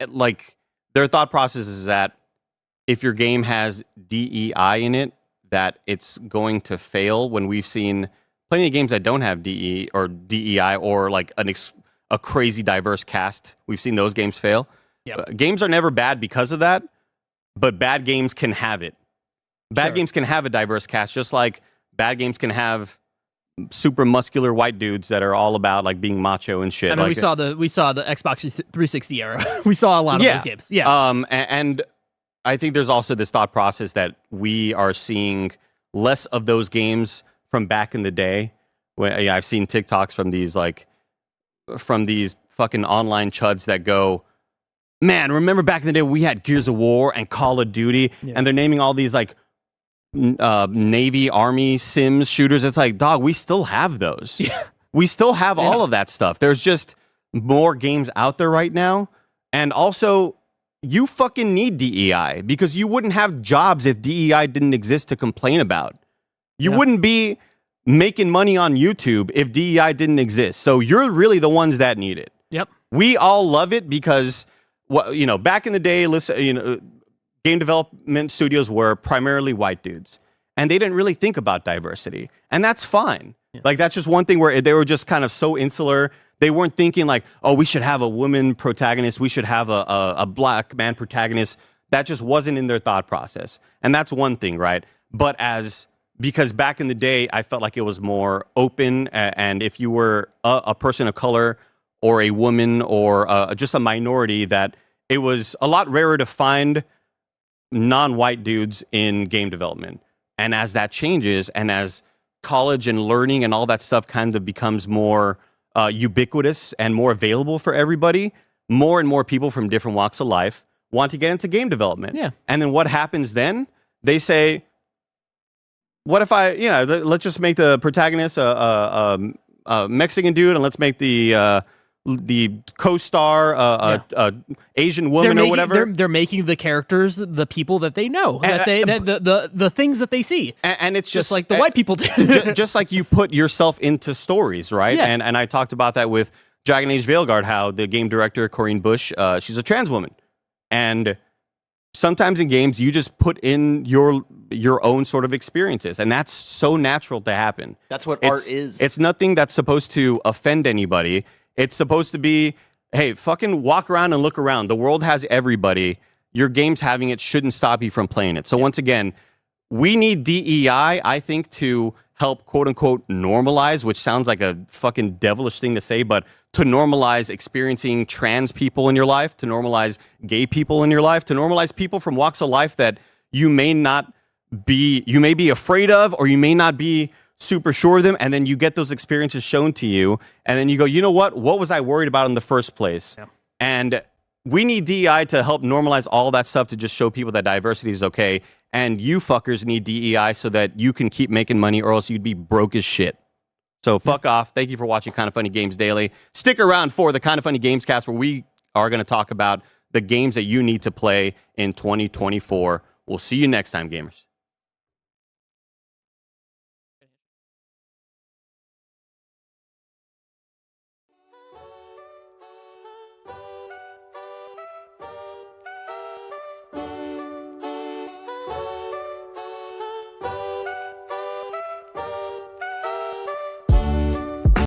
like their thought process is that if your game has DEI in it, that it's going to fail. When we've seen plenty of games that don't have DE or DEI or like a crazy diverse cast, we've seen those games fail. Yep. Games are never bad because of that, but bad games can have it. Bad games can have a diverse cast, just like bad games can have super muscular white dudes that are all about like being macho and shit. I mean, like, we saw the Xbox 360 era. We saw a lot of those games. Yeah. And I think there's also this thought process that we are seeing less of those games from back in the day. When I've seen TikToks from these fucking online chuds that go, man, remember back in the day we had Gears of War and Call of Duty, and they're naming all these like Navy, Army, Sims shooters. It's like, dog, we still have those. Yeah. We still have all of that stuff. There's just more games out there right now. And also, you fucking need DEI because you wouldn't have jobs if DEI didn't exist to complain about. You wouldn't be making money on YouTube if DEI didn't exist. So you're really the ones that need it. Yep. We all love it because, back in the day, game development studios were primarily white dudes, and they didn't really think about diversity, and that's fine. Yeah. Like that's just one thing where they were just kind of so insular. They weren't thinking like, oh, we should have a woman protagonist, we should have a black man protagonist. That just wasn't in their thought process, and that's one thing, right? But because back in the day, I felt like it was more open, and if you were a person of color or a woman or just a minority, that it was a lot rarer to find non-white dudes in game development. And as that changes, and as college and learning and all that stuff kind of becomes more ubiquitous and more available for everybody, more and more people from different walks of life want to get into game development. Yeah. And then what happens then? They say, what if let's just make the protagonist a Mexican dude, and let's make the co-star Asian woman or whatever. They're making the characters the people that they know, the things that they see, and it's just like the white people do. Just like you put yourself into stories, right? Yeah. And I talked about that with Dragon Age Veilguard, how the game director Corinne Bush, she's a trans woman, and sometimes in games you just put in your own sort of experiences, and that's so natural to happen. That's what art is. It's nothing that's supposed to offend anybody. It's supposed to be, hey, fucking walk around and look around. The world has everybody. Your game's having it shouldn't stop you from playing it. So once again, we need DEI, I think, to help quote unquote normalize, which sounds like a fucking devilish thing to say, but to normalize experiencing trans people in your life, to normalize gay people in your life, to normalize people from walks of life that you may be afraid of, or you may not be super sure of them, and then you get those experiences shown to you, and then you go, you know what was I worried about in the first place? Yeah. And we need DEI to help normalize all that stuff, to just show people that diversity is okay, and you fuckers need DEI so that you can keep making money, or else you'd be broke as shit. So fuck off. Thank you for watching Kinda Funny Games Daily. Stick around for the Kinda Funny Gamescast, where we are going to talk about the games that you need to play in 2024. We'll see you next time, gamers.